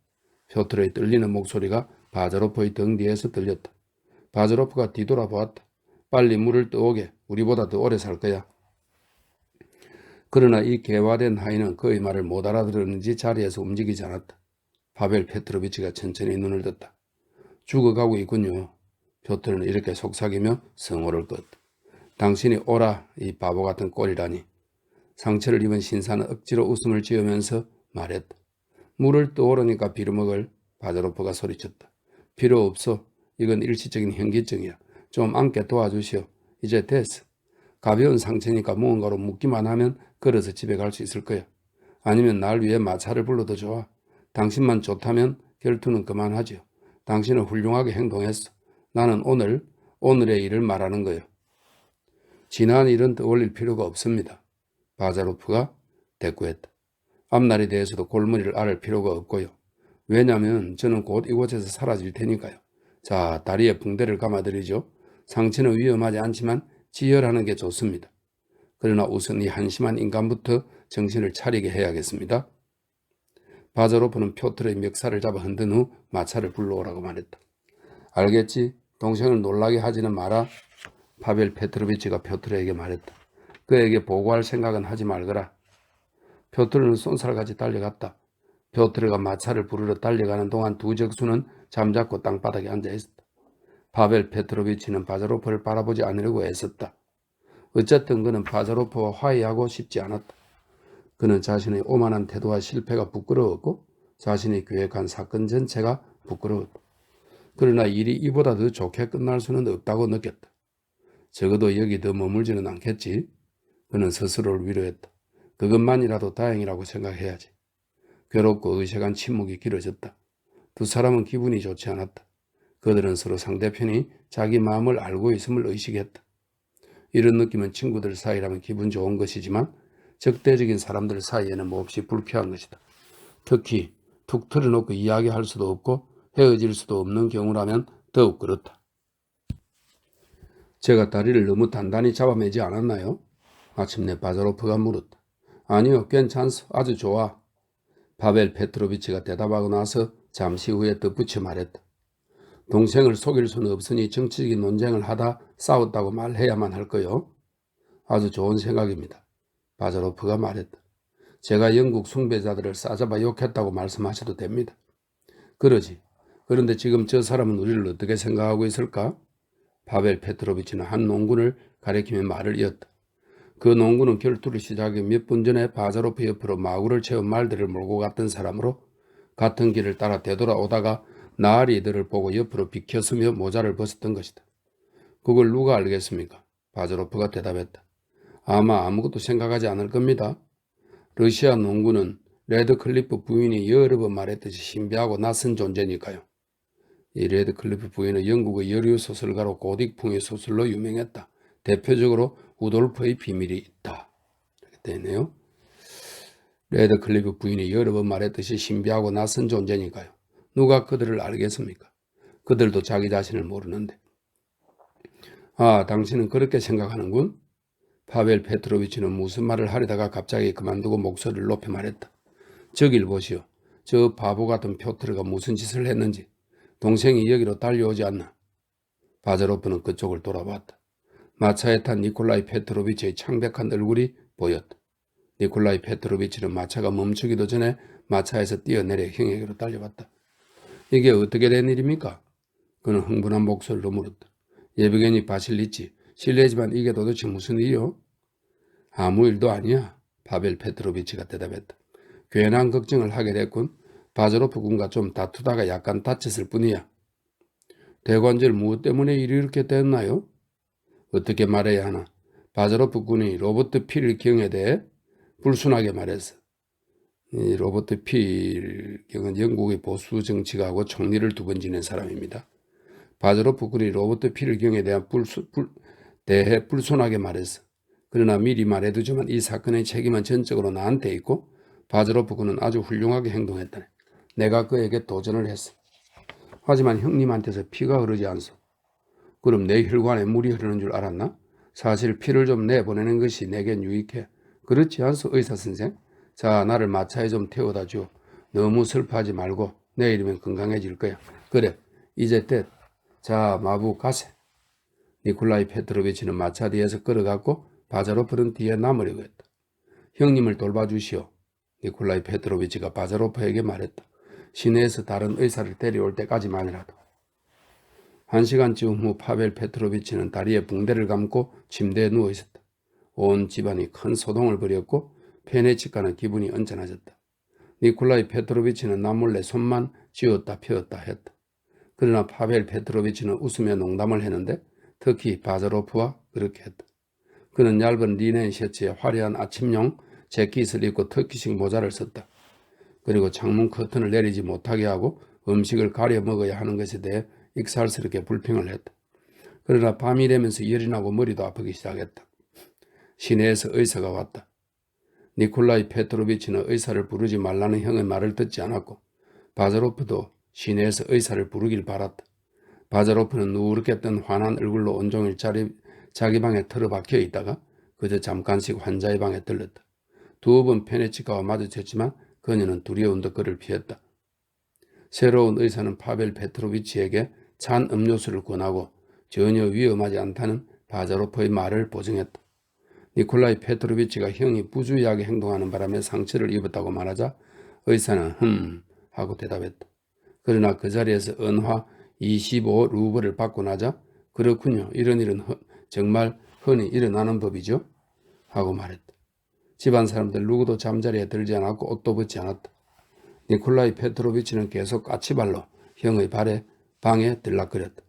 표트로의 떨리는 목소리가 바자로프의 등 뒤에서 들렸다. 바자로프가 뒤돌아보았다. 빨리 물을 떠오게. 우리보다 더 오래 살 거야. 그러나 이 개화된 하인은 그의 말을 못 알아들었는지 자리에서 움직이지 않았다. 파벨 페트로비치가 천천히 눈을 떴다. 죽어가고 있군요. 표트로는 이렇게 속삭이며 성호를 껐다. 당신이 오라, 이 바보 같은 꼴이라니. 상처를 입은 신사는 억지로 웃음을 지으면서 말했다. 물을 떠오르니까 빌어먹을. 바자로프가 소리쳤다. 필요 없어. 이건 일시적인 현기증이야. 좀 앉게 도와주시오. 이제 됐어. 가벼운 상처니까 무언가로 묶기만 하면 걸어서 집에 갈 수 있을 거야. 아니면 날 위해 마차를 불러도 좋아. 당신만 좋다면 결투는 그만하지요. 당신은 훌륭하게 행동했어. 나는 오늘의 일을 말하는 거예요. 지난 일은 떠올릴 필요가 없습니다. 바자로프가 대꾸했다. 앞날에 대해서도 골머리를 앓을 필요가 없고요. 왜냐하면 저는 곧 이곳에서 사라질 테니까요. 자, 다리에 붕대를 감아드리죠. 상처는 위험하지 않지만 지혈하는 게 좋습니다. 그러나 우선 이 한심한 인간부터 정신을 차리게 해야겠습니다. 바자로프는 표트로의 멱살을 잡아 흔든 후 마차를 불러오라고 말했다. 알겠지? 동생을 놀라게 하지는 마라. 파벨 페트로비치가 표트로에게 말했다. 그에게 보고할 생각은 하지 말거라. 표트로는 쏜살같이 달려갔다. 표트로가 마차를 부르러 달려가는 동안 두 적수는 잠자코 땅바닥에 앉아있었다. 파벨 페트로비치는 바자로프를 바라보지 않으려고 애썼다. 어쨌든 그는 바자로프와 화해하고 싶지 않았다. 그는 자신의 오만한 태도와 실패가 부끄러웠고 자신이 계획한 사건 전체가 부끄러웠다. 그러나 일이 이보다 더 좋게 끝날 수는 없다고 느꼈다. 적어도 여기 더 머물지는 않겠지. 그는 스스로를 위로했다. 그것만이라도 다행이라고 생각해야지. 괴롭고 의색한 침묵이 길어졌다. 두 사람은 기분이 좋지 않았다. 그들은 서로 상대편이 자기 마음을 알고 있음을 의식했다. 이런 느낌은 친구들 사이라면 기분 좋은 것이지만 적대적인 사람들 사이에는 몹시 불쾌한 것이다. 특히 툭 틀어놓고 이야기할 수도 없고 헤어질 수도 없는 경우라면 더욱 그렇다. 제가 다리를 너무 단단히 잡아매지 않았나요? 마침내 바자로프가 물었다. 아니요, 괜찮소. 아주 좋아. 파벨 페트로비치가 대답하고 나서 잠시 후에 덧붙여 말했다. 동생을 속일 수는 없으니 정치적인 논쟁을 하다 싸웠다고 말해야만 할 거요. 아주 좋은 생각입니다. 바자로프가 말했다. 제가 영국 숭배자들을 싸잡아 욕했다고 말씀하셔도 됩니다. 그러지. 그런데 지금 저 사람은 우리를 어떻게 생각하고 있을까? 파벨 페트로비치는 한 농군을 가리키며 말을 이었다. 그 농군은 결투를 시작하기 몇 분 전에 바자로프 옆으로 마구를 채운 말들을 몰고 갔던 사람으로 같은 길을 따라 되돌아오다가 나으리 이들을 보고 옆으로 비켜서며 모자를 벗었던 것이다. 그걸 누가 알겠습니까? 바자로프가 대답했다. 아마 아무것도 생각하지 않을 겁니다. 러시아 농군은 레드클리프 부인이 여러 번 말했듯이 신비하고 낯선 존재니까요. 이 레드클리프 부인은 영국의 여류 소설가로 고딕풍의 소설로 유명했다. 대표적으로 우돌프의 비밀이 있다. 이렇게 되네요. 레드클리프 부인이 여러 번 말했듯이 신비하고 낯선 존재니까요. 누가 그들을 알겠습니까? 그들도 자기 자신을 모르는데. 아, 당신은 그렇게 생각하는군? 파벨 페트로비치는 무슨 말을 하려다가 갑자기 그만두고 목소리를 높여 말했다. 저길 보시오. 저 바보 같은 표트르가 무슨 짓을 했는지. 동생이 여기로 달려오지 않나. 바자로프는 그쪽을 돌아봤다. 마차에 탄 니콜라이 페트로비치의 창백한 얼굴이 보였다. 니콜라이 페트로비치는 마차가 멈추기도 전에 마차에서 뛰어내려 형에게로 달려갔다. 이게 어떻게 된 일입니까? 그는 흥분한 목소리로 물었다. 예브게니 바실리치, 실례지만 이게 도대체 무슨 일이요? 아무 일도 아니야. 파벨 페트로비치가 대답했다. 괜한 걱정을 하게 됐군. 바자로프 군과 좀 다투다가 약간 다쳤을 뿐이야. 대관절 무엇 때문에 일이 이렇게 됐나요? 어떻게 말해야 하나? 바자로프 군이 로버트 필 경에 대해 불순하게 말했어. 이 로버트 필 경은 영국의 보수 정치가하고 총리를 2번 지낸 사람입니다. 바자로프 군이 로버트 필 경에 대한 대해 불순하게 말했어. 그러나 미리 말해두지만 이 사건의 책임은 전적으로 나한테 있고 바자로프 군은 아주 훌륭하게 행동했다네. 내가 그에게 도전을 했어. 하지만 형님한테서 피가 흐르지 않소. 그럼 내 혈관에 물이 흐르는 줄 알았나? 사실 피를 좀 내보내는 것이 내겐 유익해. 그렇지 않소, 의사 선생? 자, 나를 마차에 좀 태워다 줘. 너무 슬퍼하지 말고 내일이면 건강해질 거야. 그래, 이제 됐. 자, 마부 가세. 니콜라이 페트로비치는 마차 뒤에서 끌어갔고 바자로프는 뒤에 남으려고 했다. 형님을 돌봐주시오. 니콜라이 페트로비치가 바자로프에게 말했다. 시내에서 다른 의사를 데려올 때까지만이라도. 1시간쯤 후 파벨 페트로비치는 다리에 붕대를 감고 침대에 누워 있었다. 온 집안이 큰 소동을 벌였고 페네치카는 기분이 언짢아졌다. 니콜라이 페트로비치는 남몰래 손만 쥐었다 펴었다 했다. 그러나 파벨 페트로비치는 웃으며 농담을 했는데 특히 바자로프와 그렇게 했다. 그는 얇은 리넨 셔츠에 화려한 아침용 재킷을 입고 터키식 모자를 썼다. 그리고 창문 커튼을 내리지 못하게 하고 음식을 가려 먹어야 하는 것에 대해 익살스럽게 불평을 했다. 그러나 밤이 되면서 열이 나고 머리도 아프기 시작했다. 시내에서 의사가 왔다. 니콜라이 페트로비치는 의사를 부르지 말라는 형의 말을 듣지 않았고 바자로프도 시내에서 의사를 부르길 바랐다. 바자로프는 누렇게 뜬 환한 얼굴로 온종일 자기 방에 틀어박혀 있다가 그저 잠깐씩 환자의 방에 들렀다. 2번 페네치카와 마주쳤지만 그녀는 두려운 듯 그를 피했다. 새로운 의사는 파벨 페트로비치에게 찬 음료수를 권하고 전혀 위험하지 않다는 바자로프의 말을 보증했다. 니콜라이 페트로비치가 형이 부주의하게 행동하는 바람에 상처를 입었다고 말하자 의사는 하고 대답했다. 그러나 그 자리에서 은화 25루블을 받고 나자 그렇군요. 이런 일은 정말 흔히 일어나는 법이죠. 하고 말했다. 집안 사람들 누구도 잠자리에 들지 않았고 옷도 벗지 않았다. 니콜라이 페트로비치는 계속 까치발로 형의 방에 들락거렸다.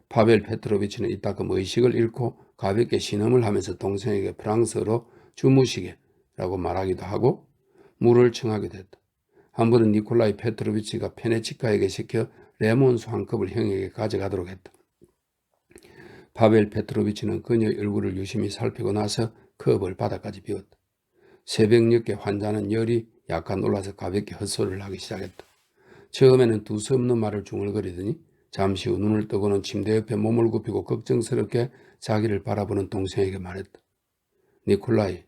파벨 페트로비치는 이따금 의식을 잃고 가볍게 신음을 하면서 동생에게 프랑스어로 주무시게라고 말하기도 하고 물을 청하기도 했다. 한 번은 니콜라이 페트로비치가 페네치카에게 시켜 레몬수 한 컵을 형에게 가져가도록 했다. 파벨 페트로비치는 그녀의 얼굴을 유심히 살피고 나서 컵을 바닥까지 비웠다. 새벽 늦게 환자는 열이 약간 올라서 가볍게 헛소리를 하기 시작했다. 처음에는 두서없는 말을 중얼거리더니 잠시 후 눈을 뜨고는 침대 옆에 몸을 굽히고 걱정스럽게 자기를 바라보는 동생에게 말했다. 니콜라이,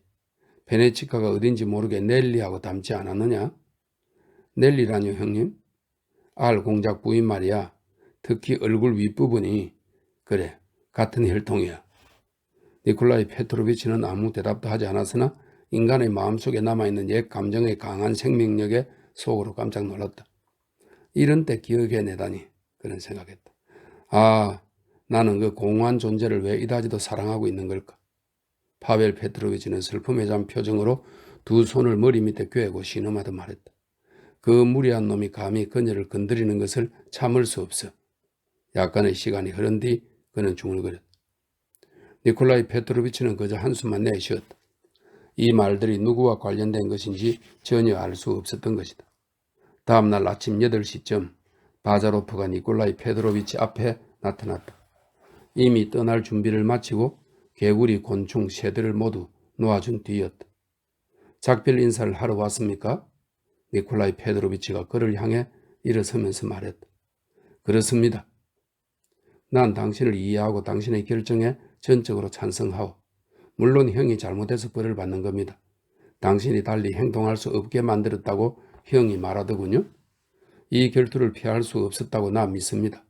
페네치카가 어딘지 모르게 넬리하고 닮지 않았느냐? 넬리라뇨 형님? 알 공작 부인 말이야. 특히 얼굴 윗부분이 그래 같은 혈통이야. 니콜라이 페트로비치는 아무 대답도 하지 않았으나 인간의 마음속에 남아있는 옛 감정의 강한 생명력에 속으로 깜짝 놀랐다. 이런 때 기억해내다니 그런 생각했다. 아, 나는 그 공허한 존재를 왜 이다지도 사랑하고 있는 걸까? 파벨 페트로비치는 슬픔에 잠 표정으로 두 손을 머리 밑에 꿰고 신음하듯 말했다. 그 무리한 놈이 감히 그녀를 건드리는 것을 참을 수 없어. 약간의 시간이 흐른 뒤 그는 중얼거렸다. 니콜라이 페트로비치는 그저 한숨만 내쉬었다. 이 말들이 누구와 관련된 것인지 전혀 알 수 없었던 것이다. 다음 날 아침 8시쯤 바자로프가 니콜라이 페트로비치 앞에 나타났다. 이미 떠날 준비를 마치고 개구리, 곤충, 새들을 모두 놓아준 뒤였다. 작별 인사를 하러 왔습니까? 니콜라이 페트로비치가 그를 향해 일어서면서 말했다. 그렇습니다. 난 당신을 이해하고 당신의 결정에 전적으로 찬성하오. 물론 형이 잘못해서 벌을 받는 겁니다. 당신이 달리 행동할 수 없게 만들었다고 형이 말하더군요. 이 결투를 피할 수 없었다고 나 믿습니다.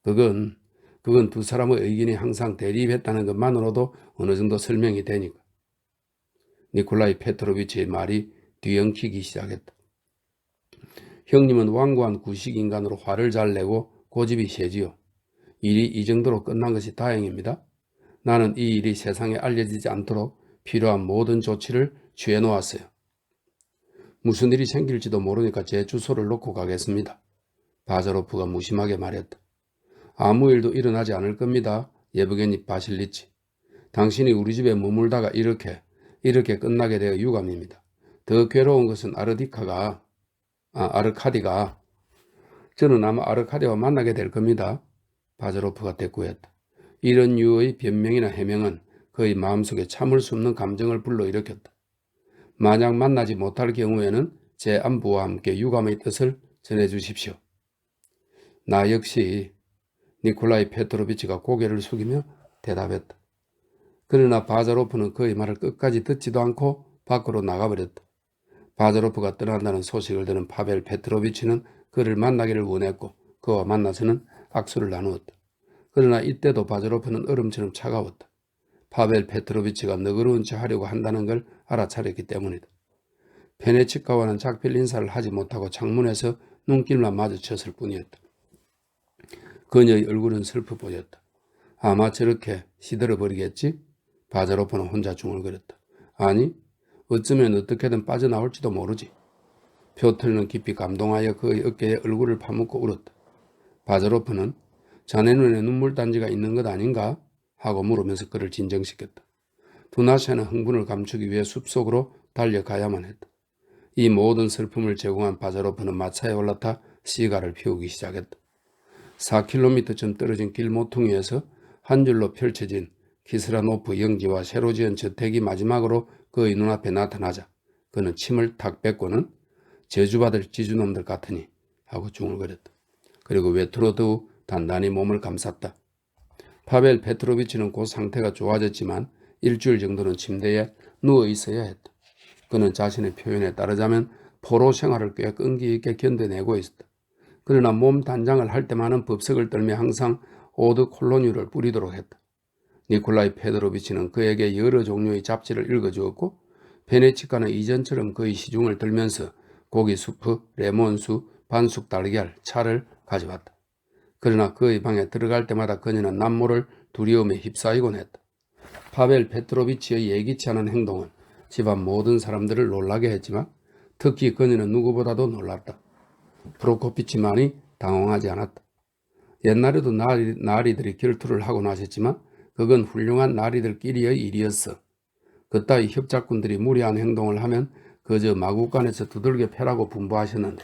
그건 두 사람의 의견이 항상 대립했다는 것만으로도 어느 정도 설명이 되니까. 니콜라이 페트로비치의 말이 뒤엉키기 시작했다. 형님은 완고한 구식인간으로 화를 잘 내고 고집이 세지요. 일이 이 정도로 끝난 것이 다행입니다. 나는 이 일이 세상에 알려지지 않도록 필요한 모든 조치를 취해 놓았어요. 무슨 일이 생길지도 모르니까 제 주소를 놓고 가겠습니다. 바자로프가 무심하게 말했다. 아무 일도 일어나지 않을 겁니다. 예브게니 바실리치. 당신이 우리 집에 머물다가 이렇게 끝나게 되어 유감입니다. 더 괴로운 것은 아르카디가 저는 아마 아르카디와 만나게 될 겁니다. 바자로프가 대꾸했다. 이런 유의 변명이나 해명은 그의 마음속에 참을 수 없는 감정을 불러일으켰다. 만약 만나지 못할 경우에는 제 안부와 함께 유감의 뜻을 전해주십시오. 나 역시 니콜라이 페트로비치가 고개를 숙이며 대답했다. 그러나 바자로프는 그의 말을 끝까지 듣지도 않고 밖으로 나가버렸다. 바자로프가 떠난다는 소식을 들은 파벨 페트로비치는 그를 만나기를 원했고 그와 만나서는 악수를 나누었다. 그러나 이때도 바자로프는 얼음처럼 차가웠다. 파벨 페트로비치가 너그러운 체 하려고 한다는 걸 알아차렸기 때문이다. 페네치카와는 작별 인사를 하지 못하고 창문에서 눈길만 마주쳤을 뿐이었다. 그녀의 얼굴은 슬퍼 보였다. 아마 저렇게 시들어버리겠지? 바자로프는 혼자 중얼거렸다. 아니, 어쩌면 어떻게든 빠져나올지도 모르지. 표틀는 깊이 감동하여 그의 어깨에 얼굴을 파묻고 울었다. 바자로프는 자네 눈에 눈물단지가 있는 것 아닌가? 하고 물으면서 그를 진정시켰다. 두나샤는 흥분을 감추기 위해 숲속으로 달려가야만 했다. 이 모든 슬픔을 제공한 바자로프는 마차에 올라타 시가를 피우기 시작했다. 4km쯤 떨어진 길 모퉁이에서 한 줄로 펼쳐진 키스라노프 영지와 새로 지은 저택이 마지막으로 그의 눈앞에 나타나자 그는 침을 탁 뱉고는 저주받을 지주놈들 같으니 하고 중얼거렸다. 그리고 외투로 더욱 단단히 몸을 감쌌다. 파벨 페트로비치는 곧 상태가 좋아졌지만 일주일 정도는 침대에 누워 있어야 했다. 그는 자신의 표현에 따르자면 포로 생활을 꽤 끈기 있게 견뎌내고 있었다. 그러나 몸 단장을 할 때만은 법석을 떨며 항상 오드 콜로니를 뿌리도록 했다. 니콜라이 페트로비치는 그에게 여러 종류의 잡지를 읽어주었고 베네치카는 이전처럼 그의 시중을 들면서 고기 수프, 레몬수, 반숙 달걀, 차를 가져왔다. 그러나 그의 방에 들어갈 때마다 그녀는 남모를 두려움에 휩싸이곤 했다. 파벨 페트로비치의 예기치 않은 행동은 집안 모든 사람들을 놀라게 했지만 특히 그녀는 누구보다도 놀랐다. 프로코피치만이 당황하지 않았다. 옛날에도 나리들이 결투를 하고 나셨지만 그건 훌륭한 나리들끼리의 일이었어. 그따위 협작꾼들이 무리한 행동을 하면 그저 마국간에서 두들겨 패라고 분부하셨는데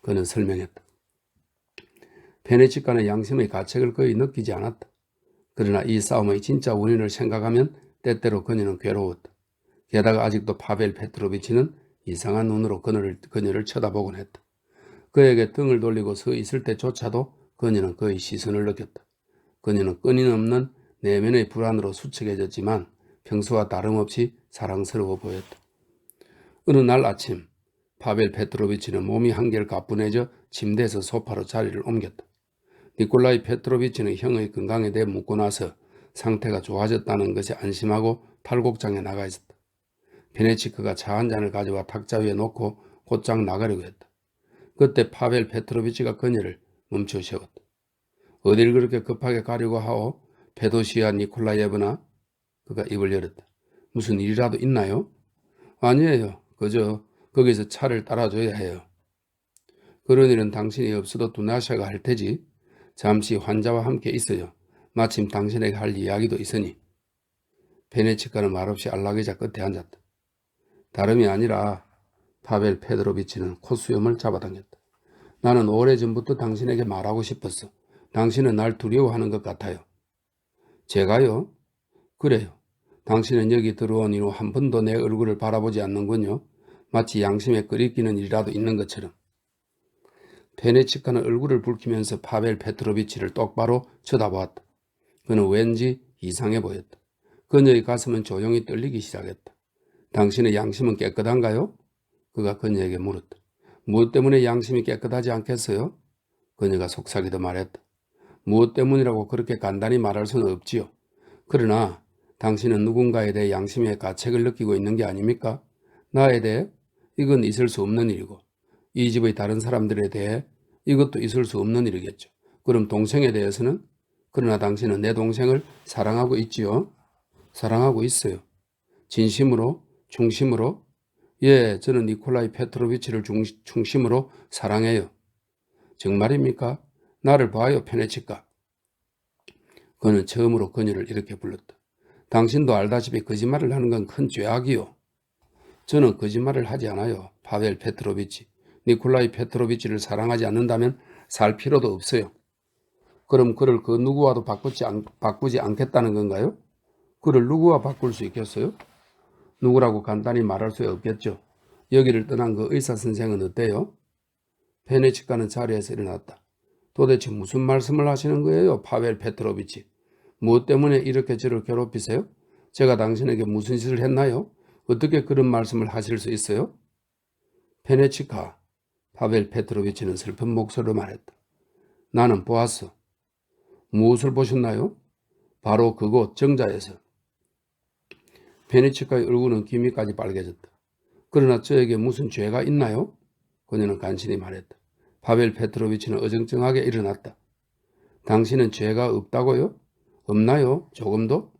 그는 설명했다. 베네치카는 양심의 가책을 거의 느끼지 않았다. 그러나 이 싸움의 진짜 원인을 생각하면 때때로 그녀는 괴로웠다. 게다가 아직도 파벨 페트로비치는 이상한 눈으로 그녀를 쳐다보곤 했다. 그에게 등을 돌리고 서 있을 때조차도 그녀는 그의 시선을 느꼈다. 그녀는 끊임없는 내면의 불안으로 수척해졌지만 평소와 다름없이 사랑스러워 보였다. 어느 날 아침 파벨 페트로비치는 몸이 한결 가뿐해져 침대에서 소파로 자리를 옮겼다. 니콜라이 페트로비치는 형의 건강에 대해 묻고 나서 상태가 좋아졌다는 것에 안심하고 탈곡장에 나가 있었다. 베네치크가 차 한 잔을 가져와 탁자 위에 놓고 곧장 나가려고 했다. 그때 파벨 페트로비치가 그녀를 멈춰 세웠다. 어딜 그렇게 급하게 가려고 하오? 페도시아 니콜라예브나? 그가 입을 열었다. 무슨 일이라도 있나요? 아니에요. 그저 거기서 차를 따라줘야 해요. 그런 일은 당신이 없어도 두나샤가 할 테지. 잠시 환자와 함께 있어요. 마침 당신에게 할 이야기도 있으니. 베네치카는 말없이 안락의자 끝에 앉았다. 다름이 아니라 파벨 페드로비치는 콧수염을 잡아당겼다. 나는 오래전부터 당신에게 말하고 싶었어. 당신은 날 두려워하는 것 같아요. 제가요? 그래요. 당신은 여기 들어온 이후 한 번도 내 얼굴을 바라보지 않는군요. 마치 양심에 끓이기는 일이라도 있는 것처럼. 베네치카는 얼굴을 붉히면서 파벨 페트로비치를 똑바로 쳐다보았다. 그는 왠지 이상해 보였다. 그녀의 가슴은 조용히 떨리기 시작했다. 당신의 양심은 깨끗한가요? 그가 그녀에게 물었다. 무엇 때문에 양심이 깨끗하지 않겠어요? 그녀가 속삭이듯 말했다. 무엇 때문이라고 그렇게 간단히 말할 수는 없지요. 그러나 당신은 누군가에 대해 양심의 가책을 느끼고 있는 게 아닙니까? 나에 대해? 이건 있을 수 없는 일이고 이 집의 다른 사람들에 대해 이것도 있을 수 없는 일이겠죠. 그럼 동생에 대해서는? 그러나 당신은 내 동생을 사랑하고 있지요? 사랑하고 있어요. 진심으로? 중심으로? 예, 저는 니콜라이 페트로비치를 중심으로 사랑해요. 정말입니까? 나를 봐요, 페네치카. 그는 처음으로 그녀를 이렇게 불렀다. 당신도 알다시피 거짓말을 하는 건 큰 죄악이요. 저는 거짓말을 하지 않아요. 파벨 페트로비치. 니콜라이 페트로비치를 사랑하지 않는다면 살 필요도 없어요. 그럼 그를 그 누구와도 바꾸지 않겠다는 건가요? 그를 누구와 바꿀 수 있겠어요? 누구라고 간단히 말할 수 없겠죠. 여기를 떠난 그 의사 선생은 어때요? 페네치카는 자리에서 일어났다. 도대체 무슨 말씀을 하시는 거예요, 파벨 페트로비치? 무엇 때문에 이렇게 저를 괴롭히세요? 제가 당신에게 무슨 짓을 했나요? 어떻게 그런 말씀을 하실 수 있어요? 페네치카, 파벨 페트로비치는 슬픈 목소리로 말했다. 나는 보았어. 무엇을 보셨나요? 바로 그곳 정자에서. 페네치카의 얼굴은 기미까지 빨개졌다. 그러나 저에게 무슨 죄가 있나요? 그녀는 간신히 말했다. 파벨 페트로비치는 어정쩡하게 일어났다. 당신은 죄가 없다고요? 없나요? 조금도?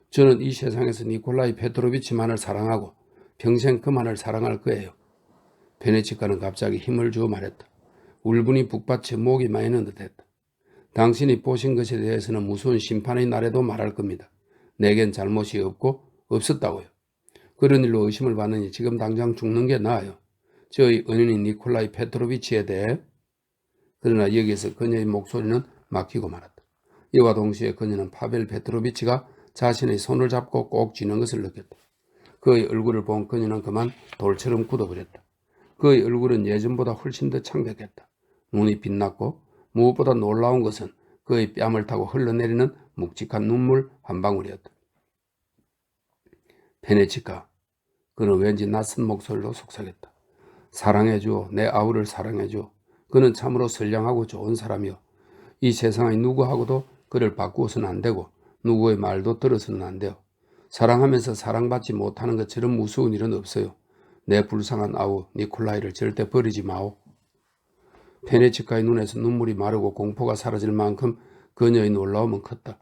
저는 이 세상에서 니콜라이 페트로비치만을 사랑하고 평생 그만을 사랑할 거예요. 베네치카는 갑자기 힘을 주어 말했다. 울분이 북받쳐 목이 마이는 듯했다. 당신이 보신 것에 대해서는 무서운 심판의 날에도 말할 겁니다. 내겐 잘못이 없었다고요. 그런 일로 의심을 받으니 지금 당장 죽는 게 나아요. 저의 은인인 니콜라이 페트로비치에 대해. 그러나 여기에서 그녀의 목소리는 막히고 말았다. 이와 동시에 그녀는 파벨 페트로비치가 자신의 손을 잡고 꼭 쥐는 것을 느꼈다. 그의 얼굴을 본 그녀는 그만 돌처럼 굳어버렸다. 그의 얼굴은 예전보다 훨씬 더 창백했다. 눈이 빛났고 무엇보다 놀라운 것은 그의 뺨을 타고 흘러내리는 묵직한 눈물 한 방울이었다. 페네치카, 그는 왠지 낯선 목소리로 속삭였다. 사랑해줘, 내 아우를 사랑해줘. 그는 참으로 선량하고 좋은 사람이요. 이 세상의 누구하고도 그를 바꾸어서는 안 되고 누구의 말도 들어서는 안 돼요. 사랑하면서 사랑받지 못하는 것처럼 무서운 일은 없어요. 내 불쌍한 아우 니콜라이를 절대 버리지 마오. 페네치카의 눈에서 눈물이 마르고 공포가 사라질 만큼 그녀의 놀라움은 컸다.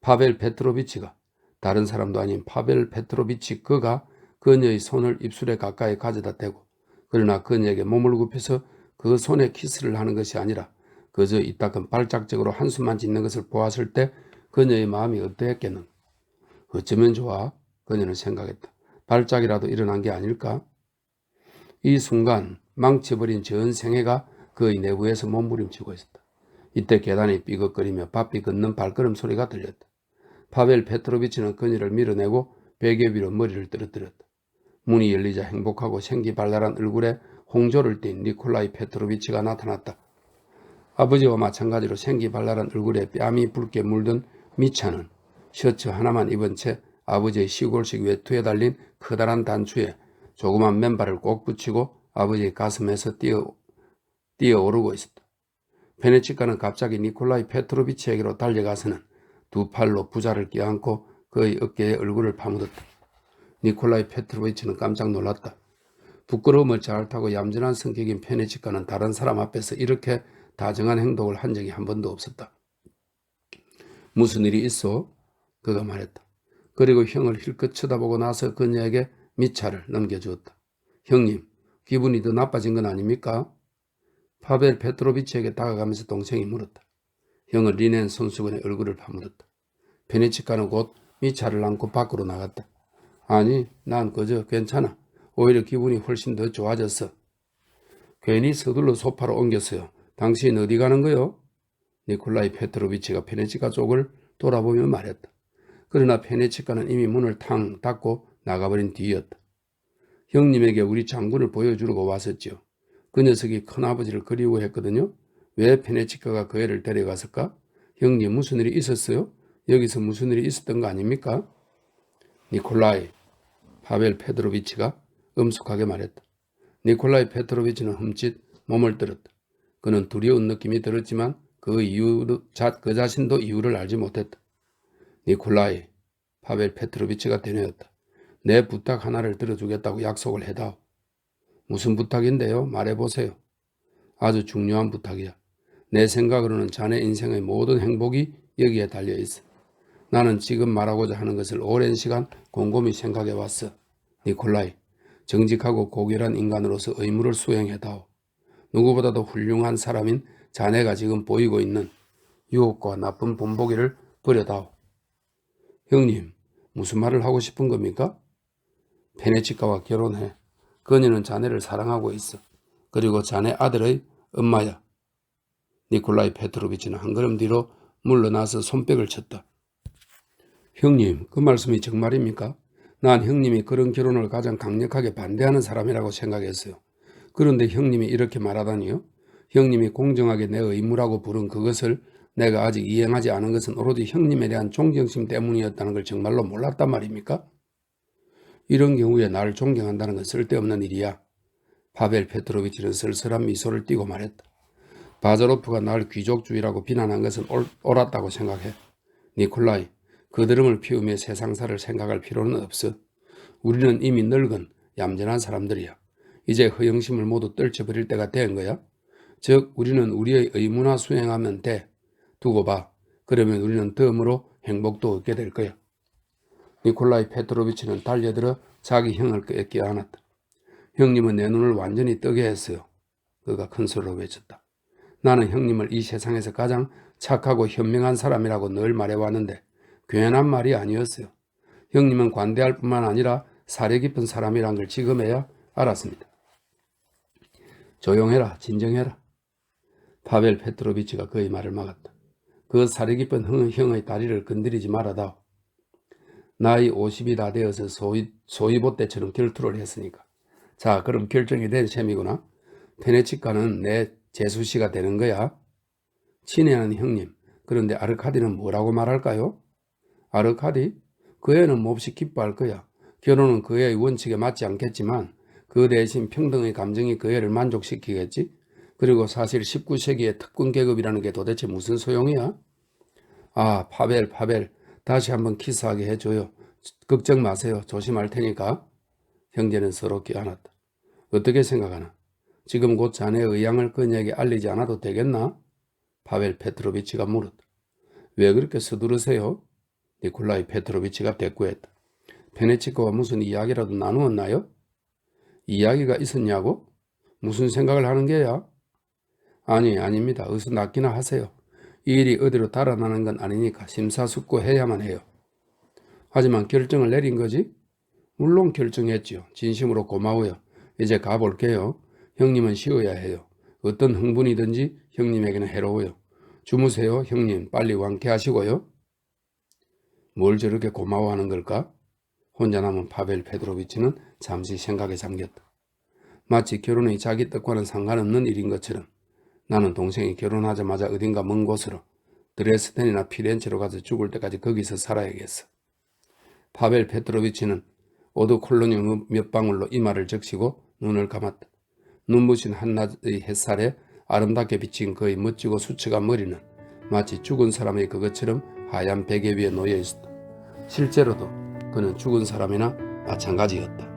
파벨 페트로비치가, 다른 사람도 아닌 파벨 페트로비치 그가 그녀의 손을 입술에 가까이 가져다 대고 그러나 그녀에게 몸을 굽혀서 그 손에 키스를 하는 것이 아니라 그저 이따금 발작적으로 한숨만 짓는 것을 보았을 때 그녀의 마음이 어떠했겠는가. 어쩌면 좋아, 그녀는 생각했다. 발작이라도 일어난 게 아닐까? 이 순간 망쳐버린 전 생애가 그의 내부에서 몸부림치고 있었다. 이때 계단이 삐걱거리며 바삐 걷는 발걸음 소리가 들렸다. 파벨 페트로비치는 그녀를 밀어내고 베개 위로 머리를 떨어뜨렸다. 문이 열리자 행복하고 생기발랄한 얼굴에 홍조를 띤 니콜라이 페트로비치가 나타났다. 아버지와 마찬가지로 생기발랄한 얼굴에 뺨이 붉게 물든 미차는 셔츠 하나만 입은 채 아버지의 시골식 외투에 달린 커다란 단추에 조그만 맨발을 꼭 붙이고 아버지의 가슴에서 뛰어오르고 있었다. 페네치카는 갑자기 니콜라이 페트로비치에게로 달려가서는 두 팔로 부자를 껴안고 그의 어깨에 얼굴을 파묻었다. 니콜라이 페트로비치는 깜짝 놀랐다. 부끄러움을 잘 타고 얌전한 성격인 페네치카는 다른 사람 앞에서 이렇게 다정한 행동을 한 적이 한 번도 없었다. 무슨 일이 있어? 그가 말했다. 그리고 형을 힐끗 쳐다보고 나서 그녀에게 미차를 넘겨주었다. 형님, 기분이 더 나빠진 건 아닙니까? 파벨 페트로비치에게 다가가면서 동생이 물었다. 형은 리넨 손수건에 얼굴을 파묻었다. 페네치카는 곧 미차를 안고 밖으로 나갔다. 아니, 난 그저 괜찮아. 오히려 기분이 훨씬 더 좋아졌어. 괜히 서둘러 소파로 옮겼어요. 당신 어디 가는 거요? 니콜라이 페트로비치가 페네치카 쪽을 돌아보며 말했다. 그러나 페네치카는 이미 문을 탕 닫고 나가버린 뒤였다. 형님에게 우리 장군을 보여주려고 왔었지요. 그 녀석이 큰아버지를 그리워했거든요. 왜 페네치카가 그 애를 데려갔을까? 형님 무슨 일이 있었어요? 여기서 무슨 일이 있었던 거 아닙니까? 니콜라이, 파벨 페트로비치가 엄숙하게 말했다. 니콜라이 페트로비치는 흠칫 몸을 들었다. 그는 두려운 느낌이 들었지만 그 자신도 이유를 알지 못했다. 니콜라이, 파벨 페트로비치가 되뇌었다. 내 부탁 하나를 들어주겠다고 약속을 해다오. 무슨 부탁인데요? 말해보세요. 아주 중요한 부탁이야. 내 생각으로는 자네 인생의 모든 행복이 여기에 달려있어. 나는 지금 말하고자 하는 것을 오랜 시간 곰곰이 생각해왔어. 니콜라이, 정직하고 고결한 인간으로서 의무를 수행해다오. 누구보다도 훌륭한 사람인 자네가 지금 보이고 있는 유혹과 나쁜 본보기를 버려다오. 형님, 무슨 말을 하고 싶은 겁니까? 페네치카와 결혼해. 그녀는 자네를 사랑하고 있어. 그리고 자네 아들의 엄마야. 니콜라이 페트로비치는 한 걸음 뒤로 물러나서 손뼉을 쳤다. 형님, 그 말씀이 정말입니까? 난 형님이 그런 결혼을 가장 강력하게 반대하는 사람이라고 생각했어요. 그런데 형님이 이렇게 말하다니요? 형님이 공정하게 내 의무라고 부른 그것을 내가 아직 이행하지 않은 것은 오로지 형님에 대한 존경심 때문이었다는 걸 정말로 몰랐단 말입니까? 이런 경우에 나를 존경한다는 건 쓸데없는 일이야. 파벨 페트로비치는 쓸쓸한 미소를 띠고 말했다. 바자로프가 날 귀족주의라고 비난한 것은 옳았다고 생각해. 니콜라이, 그 드럼을 피우며 세상사를 생각할 필요는 없어. 우리는 이미 늙은 얌전한 사람들이야. 이제 허영심을 모두 떨쳐버릴 때가 된 거야. 즉 우리는 우리의 의무나 수행하면 돼. 두고 봐. 그러면 우리는 덤으로 행복도 얻게 될 거야. 니콜라이 페트로비치는 달려들어 자기 형을 껴안았다. 형님은 내 눈을 완전히 뜨게 했어요. 그가 큰 소리로 외쳤다. 나는 형님을 이 세상에서 가장 착하고 현명한 사람이라고 늘 말해왔는데 괜한 말이 아니었어요. 형님은 관대할 뿐만 아니라 사려 깊은 사람이란 걸 지금에야 알았습니다. 조용해라, 진정해라. 파벨 페트로비치가 그의 말을 막았다. 그 사려 깊은 형의 다리를 건드리지 말아다오. 나이 50이 다 되어서 소위보 때처럼 결투를 했으니까. 자, 그럼 결정이 된 셈이구나. 페네치카는 내 제수씨가 되는 거야. 친애하는 형님, 그런데 아르카디는 뭐라고 말할까요? 아르카디? 그 애는 몹시 기뻐할 거야. 결혼은 그 애의 원칙에 맞지 않겠지만 그 대신 평등의 감정이 그 애를 만족시키겠지. 그리고 사실 19세기의 특권 계급이라는 게 도대체 무슨 소용이야? 아, 파벨, 다시 한번 키스하게 해줘요. 걱정 마세요. 조심할 테니까. 형제는 서로 껴안았다. 어떻게 생각하나? 지금 곧 자네의 의향을 그녀에게 알리지 않아도 되겠나? 파벨 페트로비치가 물었다. 왜 그렇게 서두르세요? 니콜라이 페트로비치가 대꾸했다. 페네치카와 무슨 이야기라도 나누었나요? 이야기가 있었냐고? 무슨 생각을 하는 게야? 아닙니다. 어서 낫기나 하세요. 이 일이 어디로 달아나는 건 아니니까 심사숙고해야만 해요. 하지만 결정을 내린 거지? 물론 결정했지요. 진심으로 고마워요. 이제 가볼게요. 형님은 쉬어야 해요. 어떤 흥분이든지 형님에게는 해로워요. 주무세요. 형님 빨리 완쾌하시고요. 뭘 저렇게 고마워하는 걸까? 혼자 남은 파벨 페트로비치는 잠시 생각에 잠겼다. 마치 결혼이 자기 뜻과는 상관없는 일인 것처럼 나는 동생이 결혼하자마자 어딘가 먼 곳으로 드레스덴이나 피렌체로 가서 죽을 때까지 거기서 살아야겠어. 파벨 페트로비치는 오드 콜로늄 몇 방울로 이마를 적시고 눈을 감았다. 눈부신 한낮의 햇살에 아름답게 비친 그의 멋지고 수척한 머리는 마치 죽은 사람의 그것처럼 하얀 베개 위에 놓여 있었다. 실제로도 그는 죽은 사람이나 마찬가지였다.